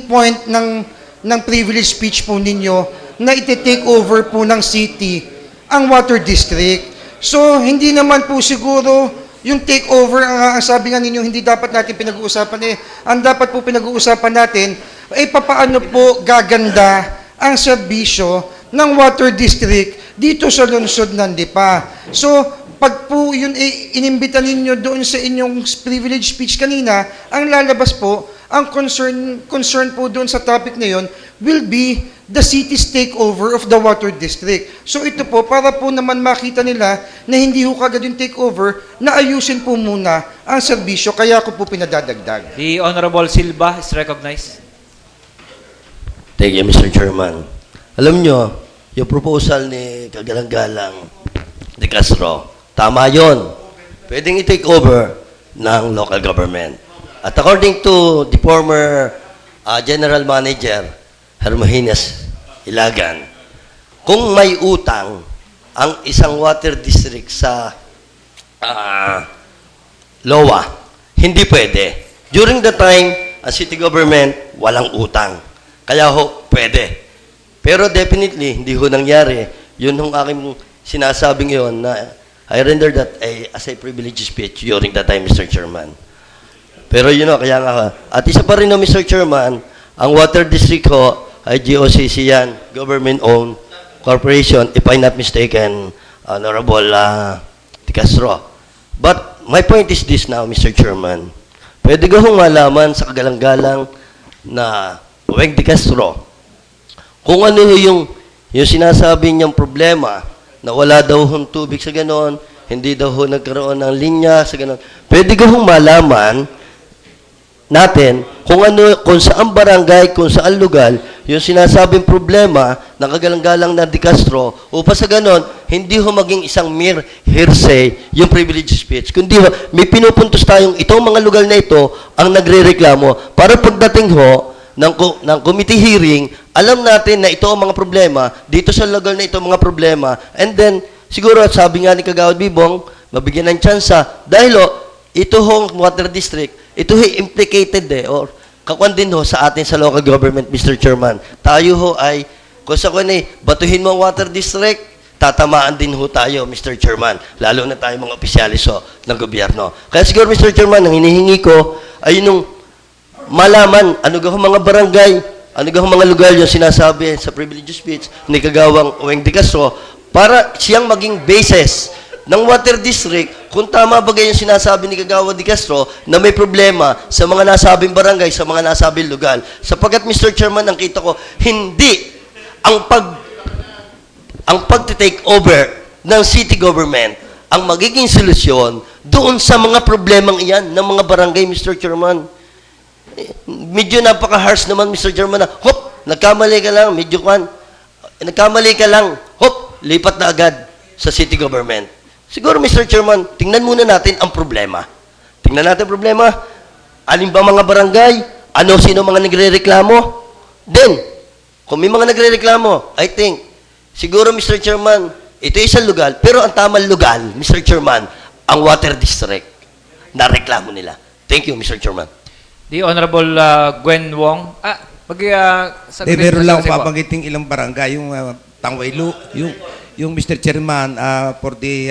point ng privilege speech po ninyo na iti-take over po ng city ang water district. So, hindi naman po siguro yung takeover, ang sabi nga ninyo, hindi dapat natin pinag-uusapan ang dapat po pinag-uusapan natin ay papaano po gaganda ang serbisyo ng water district dito sa lungsod ng Lipa. So, pag po yun inimbita ninyo doon sa inyong privilege speech kanina, ang lalabas po, ang concern po doon sa topic na yun will be the city's takeover of the water district. So ito po, para po naman makita nila na hindi ho kagad yung takeover, na ayusin po muna ang serbisyo, kaya ko po pinadadagdag. The Honorable Silva is recognized. Thank you, Mr. Chairman. Alam nyo, yung proposal ni Kagalang-Galang De Castro, tama yon. Pwedeng i-take over ng local government. At according to the former General Manager, Hermogenes Ilagan, kung may utang ang isang water district sa LOA, hindi pwede. During the time, ang city government, walang utang. Kaya ho, pwede. Pero definitely, hindi ho nangyari. Yun hong aking sinasabing yon na I render that as a privileged speech during that time, Mr. Chairman. Pero yun kaya nga, at isa pa rin Mr. Chairman, ang water district ho ay GOCC yan, government-owned corporation, if I'm not mistaken, Honorable De Castro. But my point is this now, Mr. Chairman. Pwede ko hong malaman sa kagalang-galang na Weng De Castro kung ano yung sinasabi niyang problema na wala daw hong tubig sa ganon, hindi daw ho nagkaroon ng linya sa ganon. Pwede ko hong malaman natin kung saan barangay, kung saan lugar, yung sinasabing problema ng kagalang-galang na De Castro, upang sa ganon, hindi ho maging isang mere hearsay yung privilege speech. Kundi ho, may pinupuntos tayong itong mga lugar na ito ang nagre-reklamo para pagdating ho ng committee hearing, alam natin na ito ang mga problema, dito sa lugar na ito ang mga problema, and then, siguro, sabi nga ni Kagawad Bibong, mabigyan ng tsansa, dahil ito hong water district, ito implicated or kakwan din ho sa atin sa local government, Mr. Chairman. Tayo ho ay, kung sa batuhin mo ang water district, tatamaan din ho tayo, Mr. Chairman. Lalo na tayo mga opisyalis ng gobyerno. Kaya siguro, Mr. Chairman, ang hinihingi ko ay nung malaman, ano ga mga barangay, ano ga mga lugar yung sinasabi sa privilege speech ni Kagawang Weng De Castro para siyang maging basis ng water district kung tama ba yung sinasabi ni Kagawang De Castro na may problema sa mga nasabing barangay, sa mga nasabing lugar. Sapagkat, Mr. Chairman, ang kita ko, hindi ang pag-take over ng city government ang magiging solusyon doon sa mga problemang iyan ng mga barangay, Mr. Chairman. Medyo napaka-harsh naman, Mr. Chairman, na, hop, nagkamali ka lang, nagkamali ka lang, hop, lipat na agad sa city government. Siguro, Mr. Chairman, tingnan muna natin ang problema. Tingnan natin ang problema. Alin ba mga barangay? Sino mga nagre-reklamo? Then, kung may mga nagre-reklamo, I think, siguro, Mr. Chairman, ito isang lugar, pero ang tamang lugar, Mr. Chairman, ang water district na reklamo nila. Thank you, Mr. Chairman. The Honorable Gwen Wong. Meron lang papanggiting ilang barangay, yung Tangwaylo, yung Mr. Chairman for the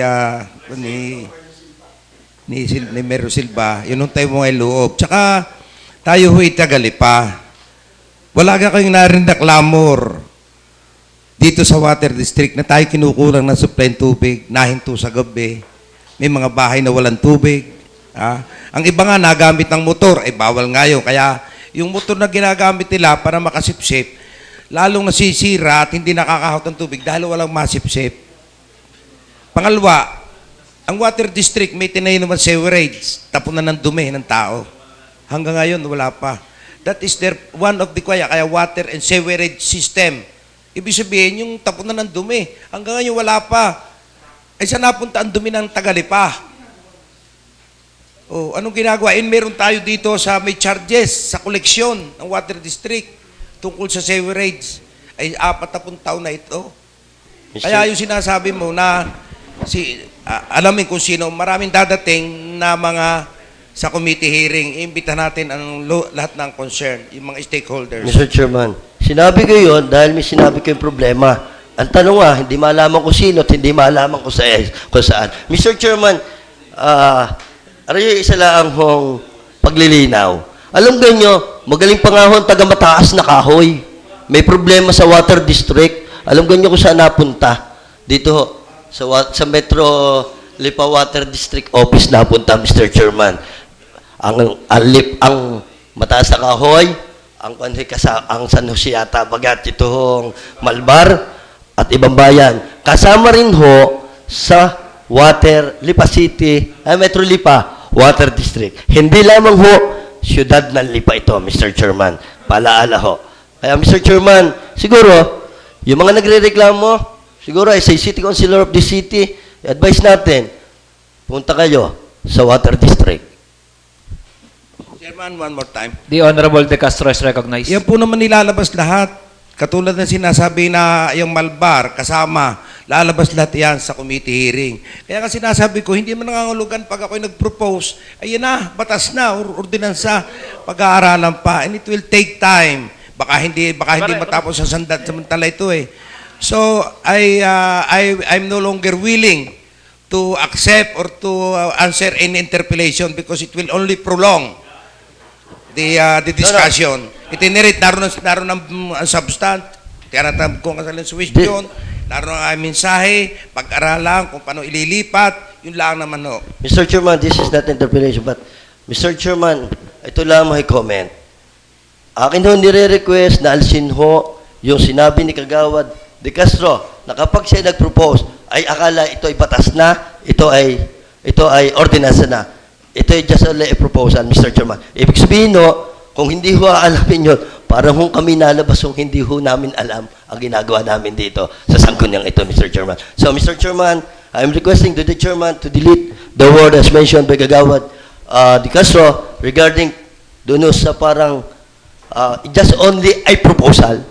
ni Mero Silva, yun nung tayo mga loob. Tsaka tayo huy Tagalipa. Wala ka kayong narinig clamor dito sa water district na tayo kinukulang ng supply ng tubig, nahinto sa gabi. May mga bahay na walang tubig. Ang iba nga nagamit ng motor, bawal nga yun. Kaya yung motor na ginagamit nila para makasipsip, lalong nasisira at hindi nakakahot ng tubig dahil walang masipsip. Pangalawa, ang water district may tinayo naman sewerage, tapunan ng dumi ng tao. Hanggang ngayon, wala pa. That is one of the kaya water and sewerage system. Ibig sabihin, yung tapunan ng dumi, hanggang ngayon wala pa. Saan napunta ang dumi ng Tagalipa? Anong ginagawa? Meron tayo dito sa may charges sa koleksyon ng water district tungkol sa sewerage. 40 taon na ito. Kaya yung sinasabi mo na alamin kung sino, maraming dadating na mga sa committee hearing, imbita natin ang lahat ng concern, yung mga stakeholders. Mr. Chairman, sinabi ko yun dahil may sinabi ko yung problema. Ang tanong hindi malaman ko sino at hindi malaman ko saan. Mr. Chairman, isa lang hong paglilinaw. Alam ganyo, magaling pangahon taga mataas na kahoy. May problema sa water district. Alam ganyo kung saan napunta. Dito sa Metro Lipa Water District Office napunta, Mr. Chairman. Ang mataas na kahoy, ang San Jose yata, bagat itong Malbar at ibang bayan. Kasama rin ho sa Lipa City, Metro Lipa Water District. Hindi lamang ho, siyudad ng Lipa ito, Mr. Chairman. Paalaala ho. Kaya, Mr. Chairman, siguro, yung mga nagre-reklamo, siguro ay sa City Councilor of the City, advise natin, punta kayo sa Water District. Chairman, one more time. The Honorable De Castro is recognized. Yan po naman nilalabas lahat. Katulad ng sinasabi na yung Malbar, kasama, lalabas lahat yan sa committee hearing. Kaya nga sinasabi ko, hindi man nangangulugan pag ako'y nag-propose, ayun na, batas na, ordinansa, pag-aaralan pa, and it will take time. Baka hindi matapos sa samantala ito eh. So, I'm no longer willing to accept or to answer any interpellation because it will only prolong the discussion. Itinerit, naroon ang substance, tinatab ko ang suwisyon, naroon ang mensahe, pag-aralan kung paano ililipat, yun lang naman ho. Mr. Chairman, this is not interpellation, but Mr. Chairman, ito lang may comment. Akin ho nire-request na alisin ho yung sinabi ni Kagawad De Castro na kapag siya nag-propose, ay akala ito ay batas na, ito ay ordinance na. Ito ay just only a proposal, Mr. Chairman. Ibig sabihin ho, kung hindi ho aalamin yun, parang kung kami nalabas kung hindi ho namin alam ang ginagawa namin dito sa sangkuniang ito, Mr. Chairman. So, Mr. Chairman, I'm requesting to the Chairman to delete the word as mentioned by Kagawad De Castro regarding doon sa parang just only a proposal.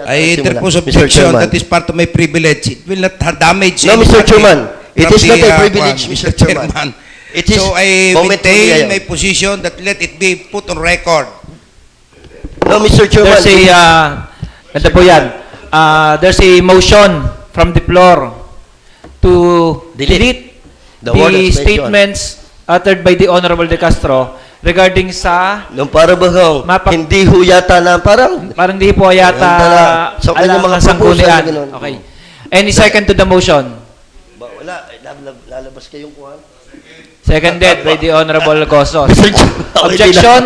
I interpose objection. That is part of my privilege. It will not damage. No, Mr. Chairman. It is not a privilege, Mr. Mr. Chairman. It is so I moment maintain my position that let it be put on record. No, Mr. Chairman. There's ito po yan. There's a motion from the floor to delete The word the as mentioned. statements uttered by the Honorable De Castro regarding sa Nung para bang hindi ho yata na parang hindi po yata So, alam kanyang mga ang sanggunian. proposal na ganun. Okay. Any second to the motion? wala, lalabas kayong kuhan. Seconded by the Honorable Cosos. Mr. Chairman, Objection?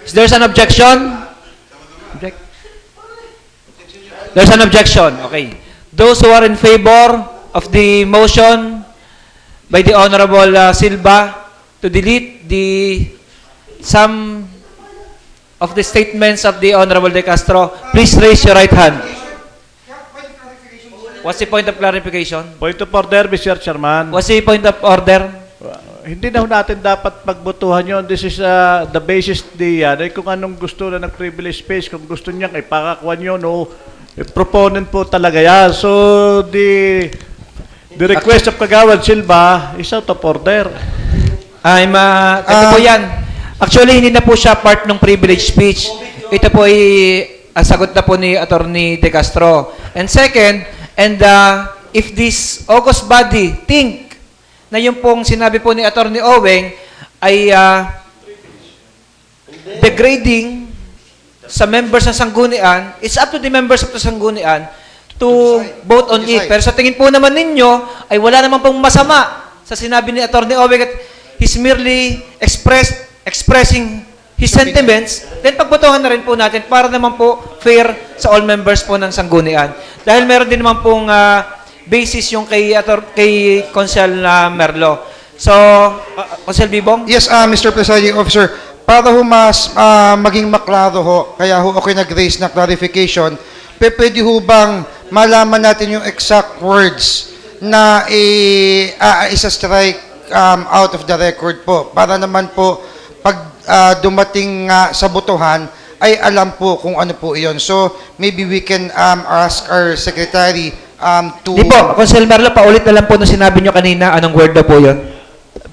Is there an objection? There's an objection. Okay. Those who are in favor of the motion by the Honorable Silva to delete some of the statements of the Honorable De Castro, please raise your right hand. What's the point of clarification? Point of order, Mr. Chairman. What's the point of order? Hindi na ho natin dapat pagbotohan yun. This is the basis diyan. Kung anong gusto na ng privilege space, kung gusto niyang ipakakuan yun, o proponent po talaga yan. So, the request of Kagawad Silva is out of order. Ito po yan. Actually, hindi na po siya part ng privilege speech. Ito po ay sagot na po ni Attorney De Castro. And second, if this august body think na yung pong sinabi po ni Attorney Oweng ay degrading sa members ng sanggunian, it's up to the members of the sanggunian to vote on it. Pero sa tingin po naman ninyo, ay wala naman pong masama sa sinabi ni Attorney Oweng at he's merely expressing his sentiments, then pagbotohan na rin po natin para naman po fair sa all members po ng sanggunian. Dahil meron din naman pong basis yung kay Consel Merlo. So, Consel Bibong? Yes, Mr. Presiding Officer, para ho mas maging maklaro ho, kaya ho ako nag-raise na clarification, pwede ho bang malaman natin yung exact words na isa-strike out of the record po, para naman po pag dumating sa botohan, ay alam po kung ano po iyon. So, maybe we can ask our secretary to... Di po, Consel Merlo, paulit na lang po na sinabi nyo kanina, anong word na po yun?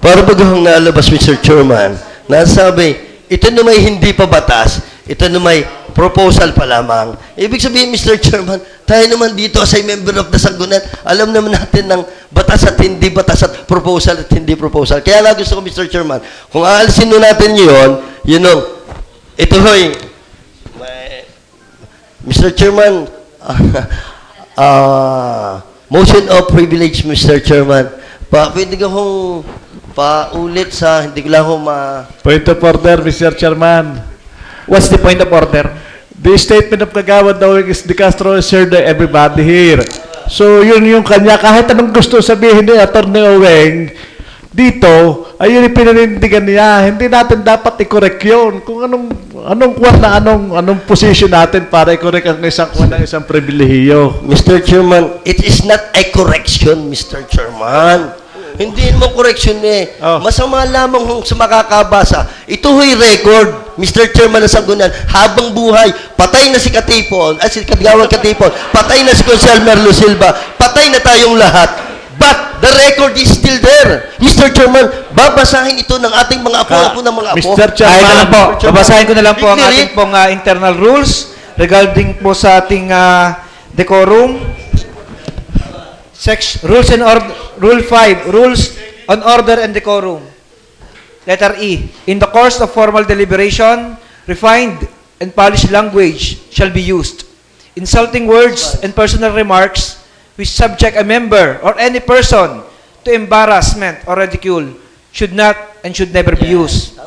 Para bagang nalabas, Mr. Chairman, nasabi, ito na may hindi pa batas, ito na may proposal pa lamang. Ibig sabihin, Mr. Chairman, tayo naman dito as a member of the Sanggunian, alam naman natin ng batas at hindi batas at proposal at hindi proposal. Kaya nga gusto ko, Mr. Chairman, kung aalisin nun natin yun, ito hoy, Mr. Chairman, motion of privilege, Mr. Chairman. Pwede ka hong paulit sa, hindi ko lang Point of order, Mr. Chairman. What's the point of order? The statement of Kagawad De Castro is heard by everybody here. So, yun yung kanya. Kahit anong gusto sabihin ni Atty. Oweng, dito, ayun yung pinanindigan niya. Hindi natin dapat i-correct yun. Kung anong position natin para i-correct ang isang kuwan ng isang pribilehiyo. Mr. Chairman, it is not a correction, Mr. Chairman. Hindi mo correction eh. Oh. Masama lamang sa makakabasa. Ito ho'y record. Mr. Chairman ng Sanggunian, habang buhay, patay na si Katipon, si Kagawad Katipon, patay na si Consel Merlo Silva, patay na tayong lahat. But the record is still there. Mr. Chairman, babasahin ito ng ating mga apo ng mga apo. Mr. Chairman, Kahit na lang po, Mr. Chairman, babasahin ko na lang po ang Dignity. ating pong internal rules regarding po sa ating decorum. Rules and Rule 5, Rules on Order and Decorum. Letter E. In the course of formal deliberation, refined and polished language shall be used. Insulting words and personal remarks which subject a member or any person to embarrassment or ridicule should not and should never be used.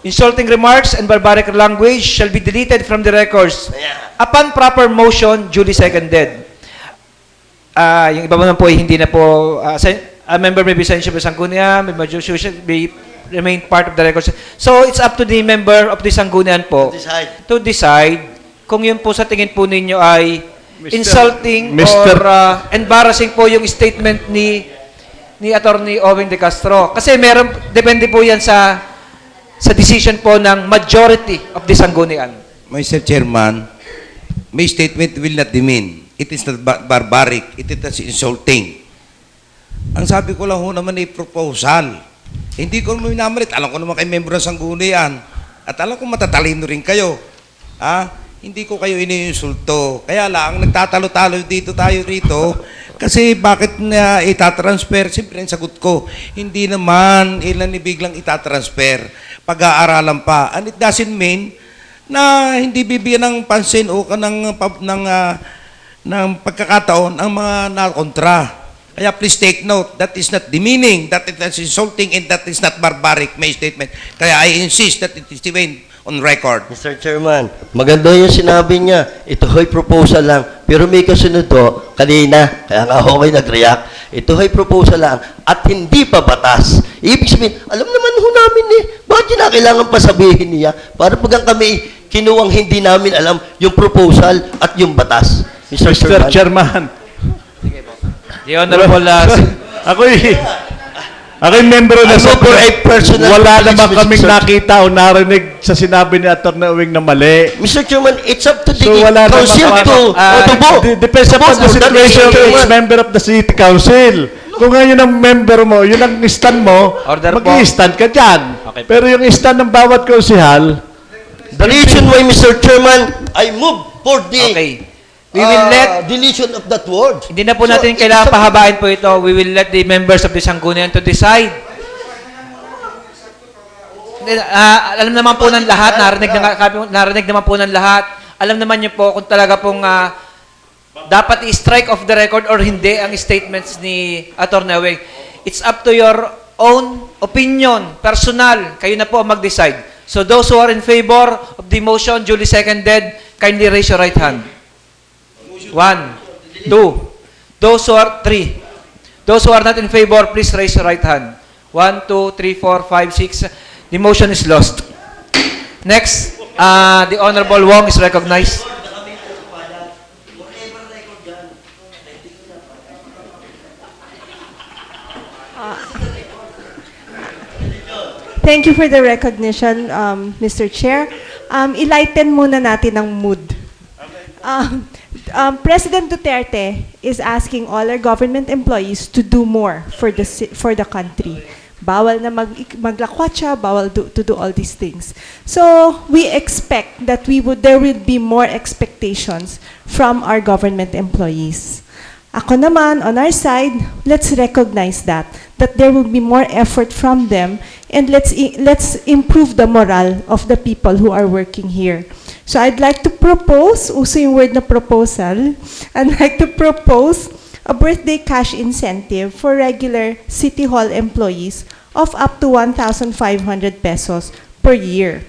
Insulting remarks and barbaric language shall be deleted from the records upon proper motion duly seconded. Yung iba naman po ay hindi na po a member may be censured by Sanggunian, may majority should be remain part of the records. So it's up to the member of the Sanggunian po to decide kung yun po sa tingin po ninyo ay insulting or embarrassing po yung statement ni Attorney Owing de Castro. Kasi meron, depende po yan sa decision po ng majority of the Sanggunian. Mr. Chairman, my statement will not demean. It is not barbaric. It is not insulting. Ang sabi ko lang ho naman ay proposal. Hindi ko naman minamalit. Alam ko naman kayo member ng Sanggunian. At alam ko matatalino rin kayo. Hindi ko kayo iniinsulto. Kaya lang, nagtatalo-talo dito tayo rito. Kasi bakit na itatransfer? Siyempre, ang sagot ko, hindi naman ilan ni biglang itatransfer. Pag-aaralan pa. And it doesn't mean na hindi bibigyan ng pansin o ng pagkakataon ang mga nakontra. Kaya please take note, that is not demeaning, that is not insulting, and that is not barbaric, my statement. Kaya I insist that it is remain on record. Mr. Chairman, maganda yung sinabi niya. Ito ho'y proposal lang. Pero may kasunod to, kanina, kaya nga ako kayo nag-react. Ito ho'y proposal lang at hindi pa batas. Ibig sabihin, alam naman ho namin bakit yun na kailangan pa sabihin niya? Para pag kami kinuwang hindi namin alam yung proposal at yung batas. Mr. Chairman. The Honorable Ako'y membro na Ano for a personal wala privilege, naman Mr. kaming Chair. nakita o narinig sa sinabi ni Atty. Owing na mali. Mr. Chairman, it's up to the So wala naman council to depends upon the situation of each member of the city council. Kung ngayon ang member mo, yun ang stand mo, Order po. mag-i-stand ka dyan. Okay po. Pero yung stand ng bawat konsihal, The reason why, Mr. Chairman, I move for the Okay. We will deletion of that word. Hindi na po So, natin it's kailangan up- pahabain po ito. We will let the members of the Sanggunian to decide. Alam naman po ng lahat, narinig naman po ng lahat. Alam naman niyo po kung talaga pong dapat i-strike off the record or hindi ang statements ni Atty. Owing. It's up to your own opinion, personal. Kayo na po ang mag-decide. So those who are in favor of the motion duly seconded, kindly raise your right hand. 1, 2. Those who are 3. Those who are not in favor, please raise your right hand. 1, 2, 3, 4, 5, 6. The motion is lost. Next, the Honorable Wong is recognized. Thank you for the recognition, Mr. Chair. Enlighten muna natin ang mood. President Duterte is asking all our government employees to do more for the country. Bawal na maglakwatsa, bawal to do all these things. So we expect that there will be more expectations from our government employees. Ako naman, on our side, let's recognize that there will be more effort from them, and let's improve the morale of the people who are working here. So I'd like to propose, uso yung word na proposal, I'd like to propose a birthday cash incentive for regular City Hall employees of up to 1,500 pesos per year.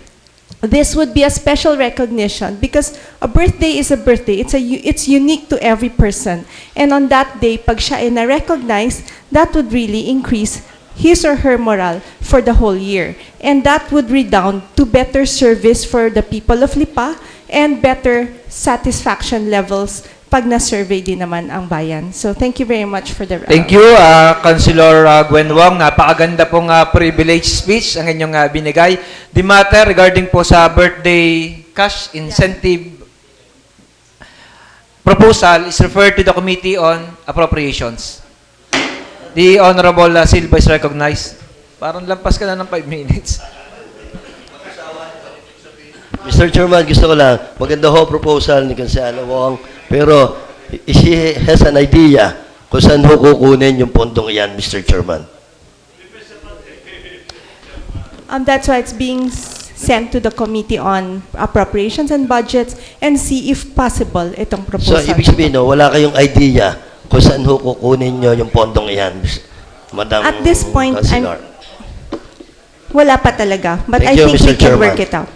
This would be a special recognition because a birthday is a birthday. It's unique to every person. And on that day, pag siya ay na-recognize, that would really increase his or her morale for the whole year. And that would redound to better service for the people of Lipa and better satisfaction levels pag na-survey din naman ang bayan. So thank you very much for the Thank you, Councilor Gwen Wong. Napakaganda pong privilege speech ang inyong binigay. The matter regarding po sa birthday cash incentive proposal is referred to the Committee on Appropriations. The Honorable Silva is recognized. Parang lampas ka na ng 5 minutes. Mr. Chairman, gusto ko lang, maganda ho proposal ni Kansala Wong, pero she has an idea kung saan ho kukunin yung pondong yan, Mr. Chairman. That's why it's being sent to the Committee on Appropriations and Budgets and see if possible itong So, proposal. ibig sabihin, no, wala kayong idea kung saan ho kukunin nyo yung pondong yan, Madam At this point, Councilor. Wala pa talaga. But Thank I you, think Mr. we can work Chairman. it out.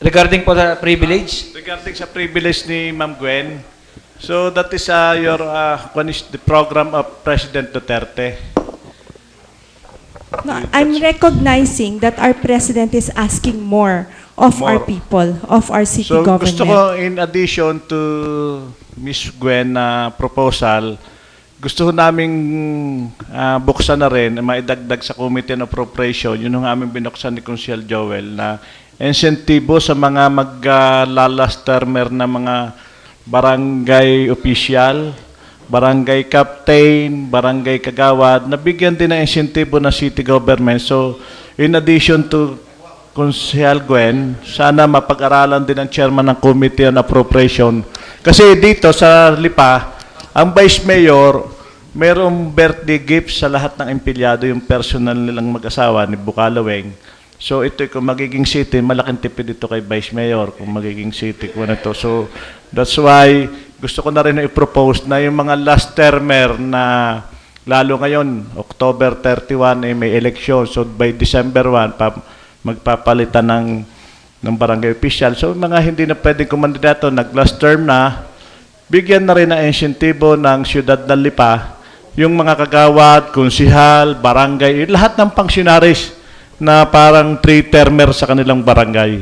Regarding po sa privilege, Regarding sa privilege ni Ma'am Gwen, so that is the program of President Duterte. No, I'm recognizing that our President is asking more of our More. people, of our city So government. gusto ko, in addition to Ms. Gwen na proposal, gusto ko naming buksan na rin, maidagdag sa Committee on Appropriation, yun ang aming binuksan ni Consul Joel, na insentibo sa mga mag-last termer na mga barangay official, barangay captain, barangay kagawad, nabigyan din ng insentibo ng city government. So, in addition to Consul Gwen, sana mapag-aralan din ang chairman ng Committee on Appropriation. Kasi dito sa Lipa, ang Vice Mayor, mayroong birthday gift sa lahat ng empleyado, yung personal nilang mag-asawa ni Bukalaweng. So ito, kung magiging city, malaking tipid ito kay Vice Mayor, kung magiging city ko na ito. So that's why gusto ko na rin i-propose na yung mga last termer na lalo ngayon, October 31, may election. So by December 1, magpapalitan ng barangay official. So mga hindi na pwedeng kumandidato, nag-last term na, bigyan na rin ng insentibo ng siyudad ng Lipa, yung mga kagawad, konsihal, barangay, lahat ng functionaries na parang 3-termer sa kanilang barangay.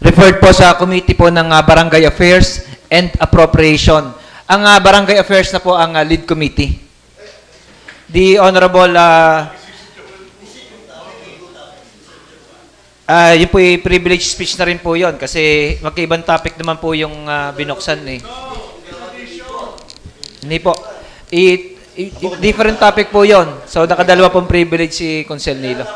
referred po sa committee po ng Barangay Affairs and Appropriation. Ang Barangay Affairs na po ang lead committee. The Honorable yun po yung privilege speech na rin po yun kasi magkaibang topic naman po yung binuksan eh. Hindi po. Different topic po yon. So nakadalawa pong privilege si Consul Nilo.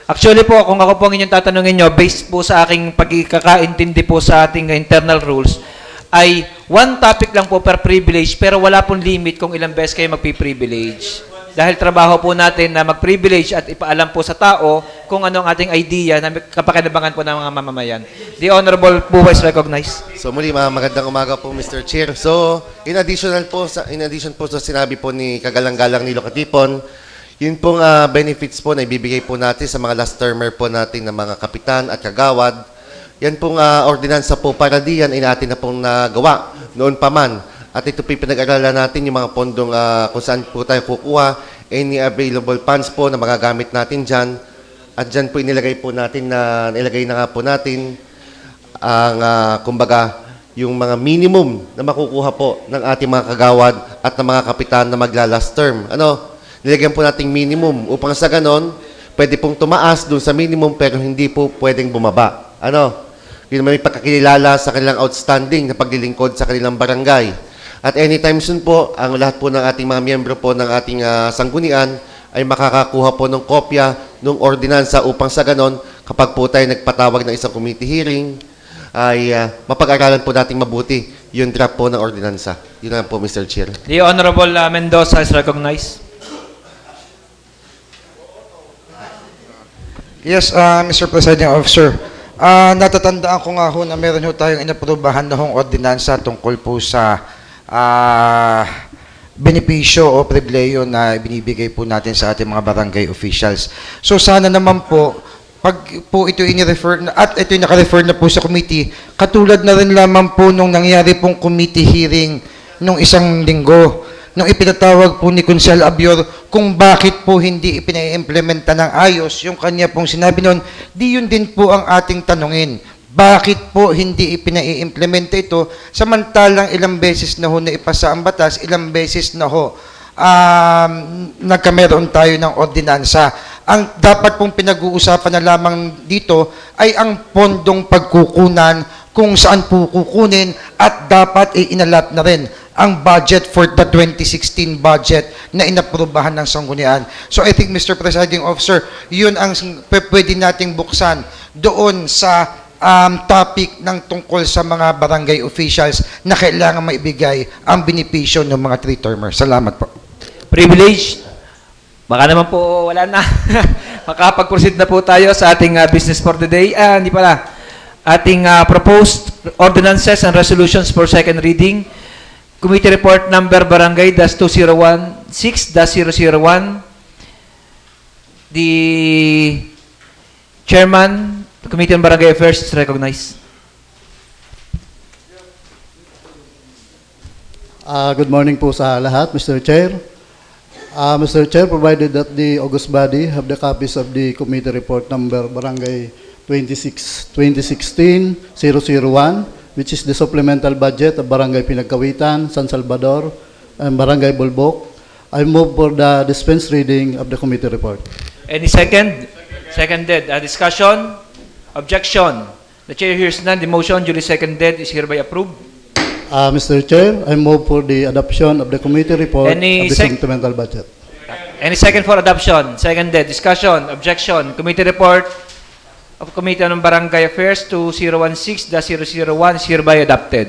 Actually po, kung ako po ang inyong tatanungin nyo, based po sa aking pagkakaintindi po sa ating internal rules, ay one topic lang po per privilege pero wala pong limit kung ilang beses kayo magpi-privilege. Dahil trabaho po natin na mag-privilege at ipaalam po sa tao kung ano ang ating idea na kapakinabangan po ng mga mamamayan. The Honorable Buwa is recognized. So muli, magandang umaga po Mr. Chair. So in addition po sa sinabi po ni Kagalang-Galang Nilo Katipon, yun pong benefits po na ibibigay po natin sa mga last termer po natin ng mga kapitan at kagawad. Yan pong ordinansa po para diyan ay natin na pong nagawa noon pa man. At ito po pinag-aralan natin yung mga pondong kung saan po tayo kukuha, any available funds po na magagamit natin dyan. At dyan po inilagay po natin na nilagay na nga po natin ang kumbaga yung mga minimum na makukuha po ng ating mga kagawad at ng mga kapitan na magla-last term. Nilagyan po nating minimum upang sa ganon, pwede pong tumaas dun sa minimum pero hindi po pwedeng bumaba. Yun may pagkakilala sa kanilang outstanding na paglilingkod sa kanilang barangay. At anytime soon po, ang lahat po ng ating mga miyembro po ng ating sanggunian ay makakakuha po ng kopya ng ordinansa upang sa ganon, kapag po tayo nagpatawag ng isang committee hearing, ay mapag-aralan po nating mabuti yung draft po ng ordinansa. Yun lang po, Mr. Chair. The Honorable Mendoza is recognized. Yes, Mr. Presiding Officer. Natatandaan ko nga ho na meron ho tayong inaprubahan na hong ordinansa tungkol po sa benepisyo o pribileyo na binibigay po natin sa ating mga barangay officials. So sana naman po, pag po ito ini-refer at ito naka-refer na po sa committee, katulad na rin lamang po nung nangyari pong committee hearing nung isang linggo nung ipinatawag po ni Consel Abior kung bakit po hindi ipina-implementa ng ayos yung kanya pong sinabi noon, di yun din po ang ating tanungin. Bakit po hindi ipina-implementa ito samantalang ilang beses na ho na ipasa ang batas, ilang beses na ho nagkameron tayo ng ordinansa. Ang dapat pong pinag-uusapan na lamang dito ay ang pondong pagkukunan kung saan po kukunin at dapat inalat na rin ang budget for the 2016 budget na inaprubahan ng sanggunian. So I think, Mr. Presiding Officer, yun ang pwede nating buksan doon sa topic ng tungkol sa mga barangay officials na kailangan maibigay ang benepisyo ng mga three-termers. Salamat po. Privilege. Baka naman po wala na. Makapag-proceed na po tayo sa ating business for today. Hindi pala. Ating proposed ordinances and resolutions for second reading. Committee report number barangay -2016-001. The chairman, Committee on Barangay Affairs is recognized. Good morning po sa lahat, Mr. Chair. Mr. Chair, provided that the August body have the copies of the committee report number Barangay 2016-001, which is the supplemental budget of Barangay Pinagkawitan, San Salvador, and Barangay Bulbok. I move for the dispense reading of the committee report. Any second? Seconded. Discussion? Objection? The chair hears none. The motion duly seconded is hereby approved. Mr. Chair, I move for the adoption of the committee report Any of the supplemental budget. Any second for adoption? Seconded. Discussion? Objection? Committee report of Committee on Barangay Affairs 2016-001 is hereby adopted.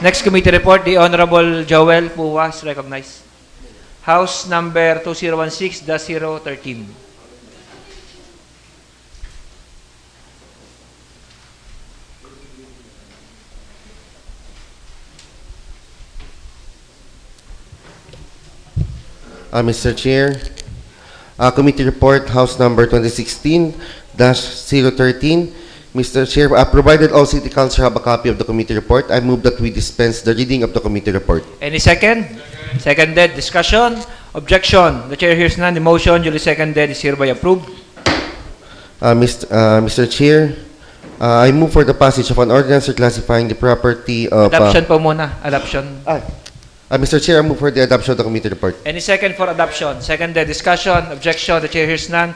Next committee report, the Honorable Joel Puwa is recognized. House number 2016-013. Mr. Chair, committee report, House number 2016-013. Mr. Chair, provided all City Council have a copy of the committee report, I move that we dispense the reading of the committee report. Any second? Seconded. Discussion? Objection? The chair hears none. The motion duly seconded is hereby approved. Mr. Chair, I move for the passage of an ordinance reclassifying the property of... Adoption po muna. Adoption. Mr. Chair, I move for the adoption of the committee report. Any second for adoption? Seconded. Discussion? Objection? The chair hears none.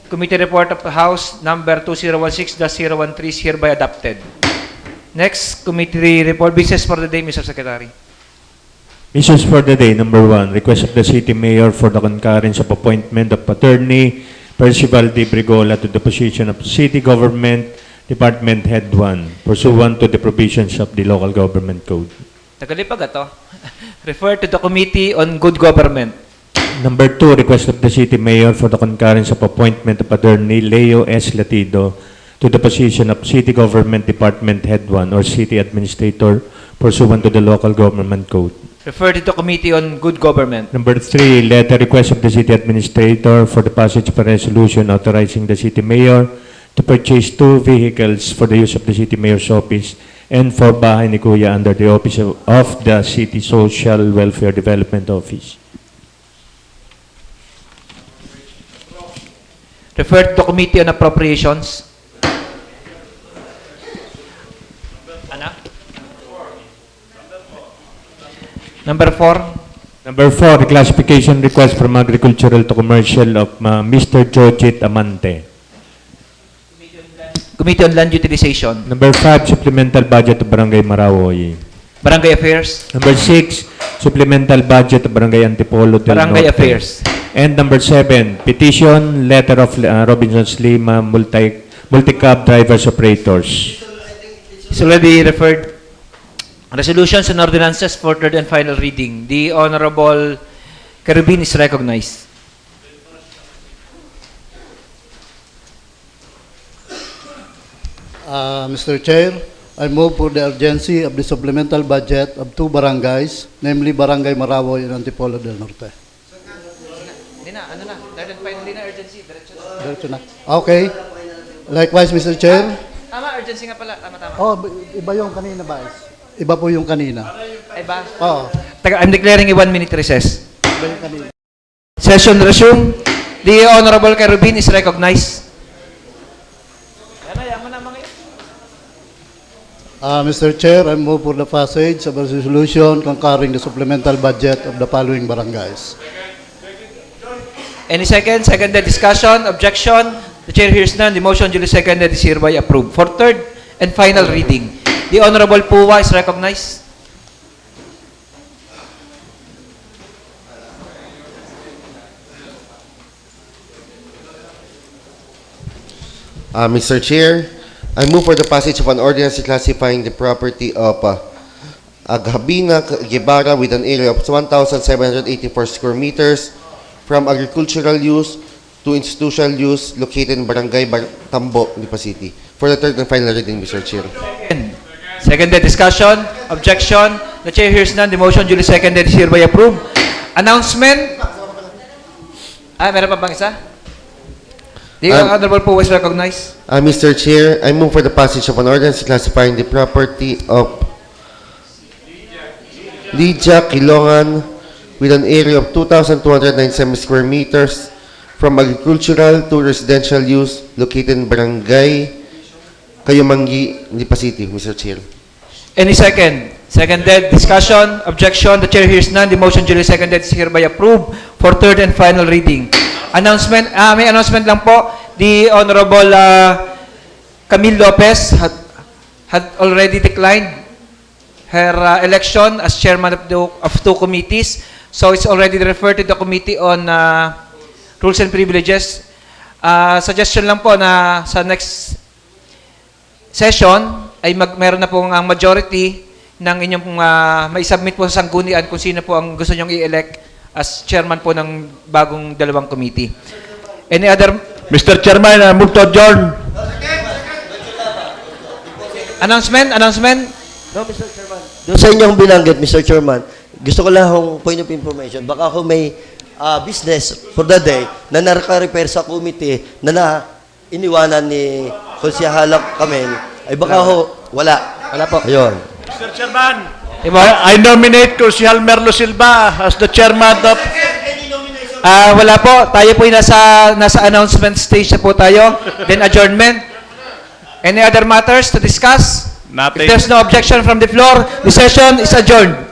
Committee report of the House number 2016-013 is hereby adopted. Next committee report, business for the day, Mr. Secretary. Issues for the day, number 1, request of the City Mayor for the concurrence of appointment of Attorney Percival D. Brigola to the position of City Government Department Head 1, pursuant to the provisions of the Local Government Code. Nagalipag ato. Refer to the Committee on Good Government. Number 2, request of the City Mayor for the concurrence of appointment of Attorney Leo S. Latido to the position of City Government Department Head 1 or City Administrator pursuant to the Local Government Code. Refer to the Committee on Good Government. Number 3, letter request of the City Administrator for the passage of a resolution authorizing the City Mayor to purchase 2 vehicles for the use of the City Mayor's office and for Bahay ni Kuya under the office of the City Social Welfare Development Office. Refer to the Committee on Appropriations. Ano? Number 4. Number 4, reclassification request from agricultural to commercial of Mr. Jojit Amante. Committee on Land Utilization. Number 5, supplemental budget of Barangay Marawoy. Barangay Affairs. Number 6, supplemental budget of Barangay Antipolo del Barangay Norte. Affairs. And number 7, petition, letter of Robinson's Lima, multi-cab drivers operators. It's already referred. Resolutions and ordinances for third and final reading. The Honorable Carabin is recognized. Mr. Chair, I move for the urgency of the supplemental budget of 2 barangays, namely Barangay Marawoy and Antipolo del Norte. Hindi na, ano na, third and final, hindi na urgency, Diretso na. Okay. Likewise, Mr. Chair. Tama, urgency nga pala, tama. Oh, iba yung kanina ba? Iba po yung kanina. Ay ba? Oh. I'm declaring a 1-minute recess. Session resume. The Honorable Kerubin is recognized. Mr. Chair, I move for the passage of a resolution concurring the supplemental budget of the following barangays. Any second? Seconded discussion? Objection? The chair hears none. The motion duly seconded is hereby approved. For third and final reading, the Honorable Puwa is recognized. Mr. Chair, I move for the passage of an ordinance classifying the property of Aghabina Guevara with an area of 1,784 square meters from agricultural use to institutional use located in Barangay Tambo, Lipa City. For the third and final reading, Mr. Chair. Seconded discussion? Objection? The chair hears none. The motion duly seconded is hereby approved. Announcement? Meron pa bang isa? The Honorable Puwa is recognized. Mr. Chair, I move for the passage of an ordinance classifying the property of Lydia Kilongan with an area of 2,297 square meters from agricultural to residential use located in Barangay Kayumangi, Lipa City, Mr. Chair. Any second? Seconded discussion? Objection? The chair hears none. The motion duly seconded is hereby approved for third and final reading. Announcement, may announcement lang po. The Honorable Camille Lopez had already declined her election as chairman of two committees. So it's already referred to the Committee on Rules and Privileges. Suggestion lang po na sa next session ay meron na pong ang majority ng inyong mai-submit po sa sanggunian kung sino po ang gusto nyong i-elect as chairman po ng bagong dalawang committee. Any other? Mr. Chairman, move to adjourn. Announcement? No, Mr. Chairman. Doon sa inyong binanggit, Mr. Chairman, gusto ko lang akong point of information. Baka ako may business for the day na naka-repair sa committee na iniwanan ni Konsehala Kamel, ay baka wala. Wala po. Ayun. Mr. Chairman, I nominate Crucial Merlo Silva as the chairman of... Wala po. Tayo po nasa announcement stage na po tayo. Then adjournment. Any other matters to discuss? Nothing. If there's no objection from the floor, the session is adjourned.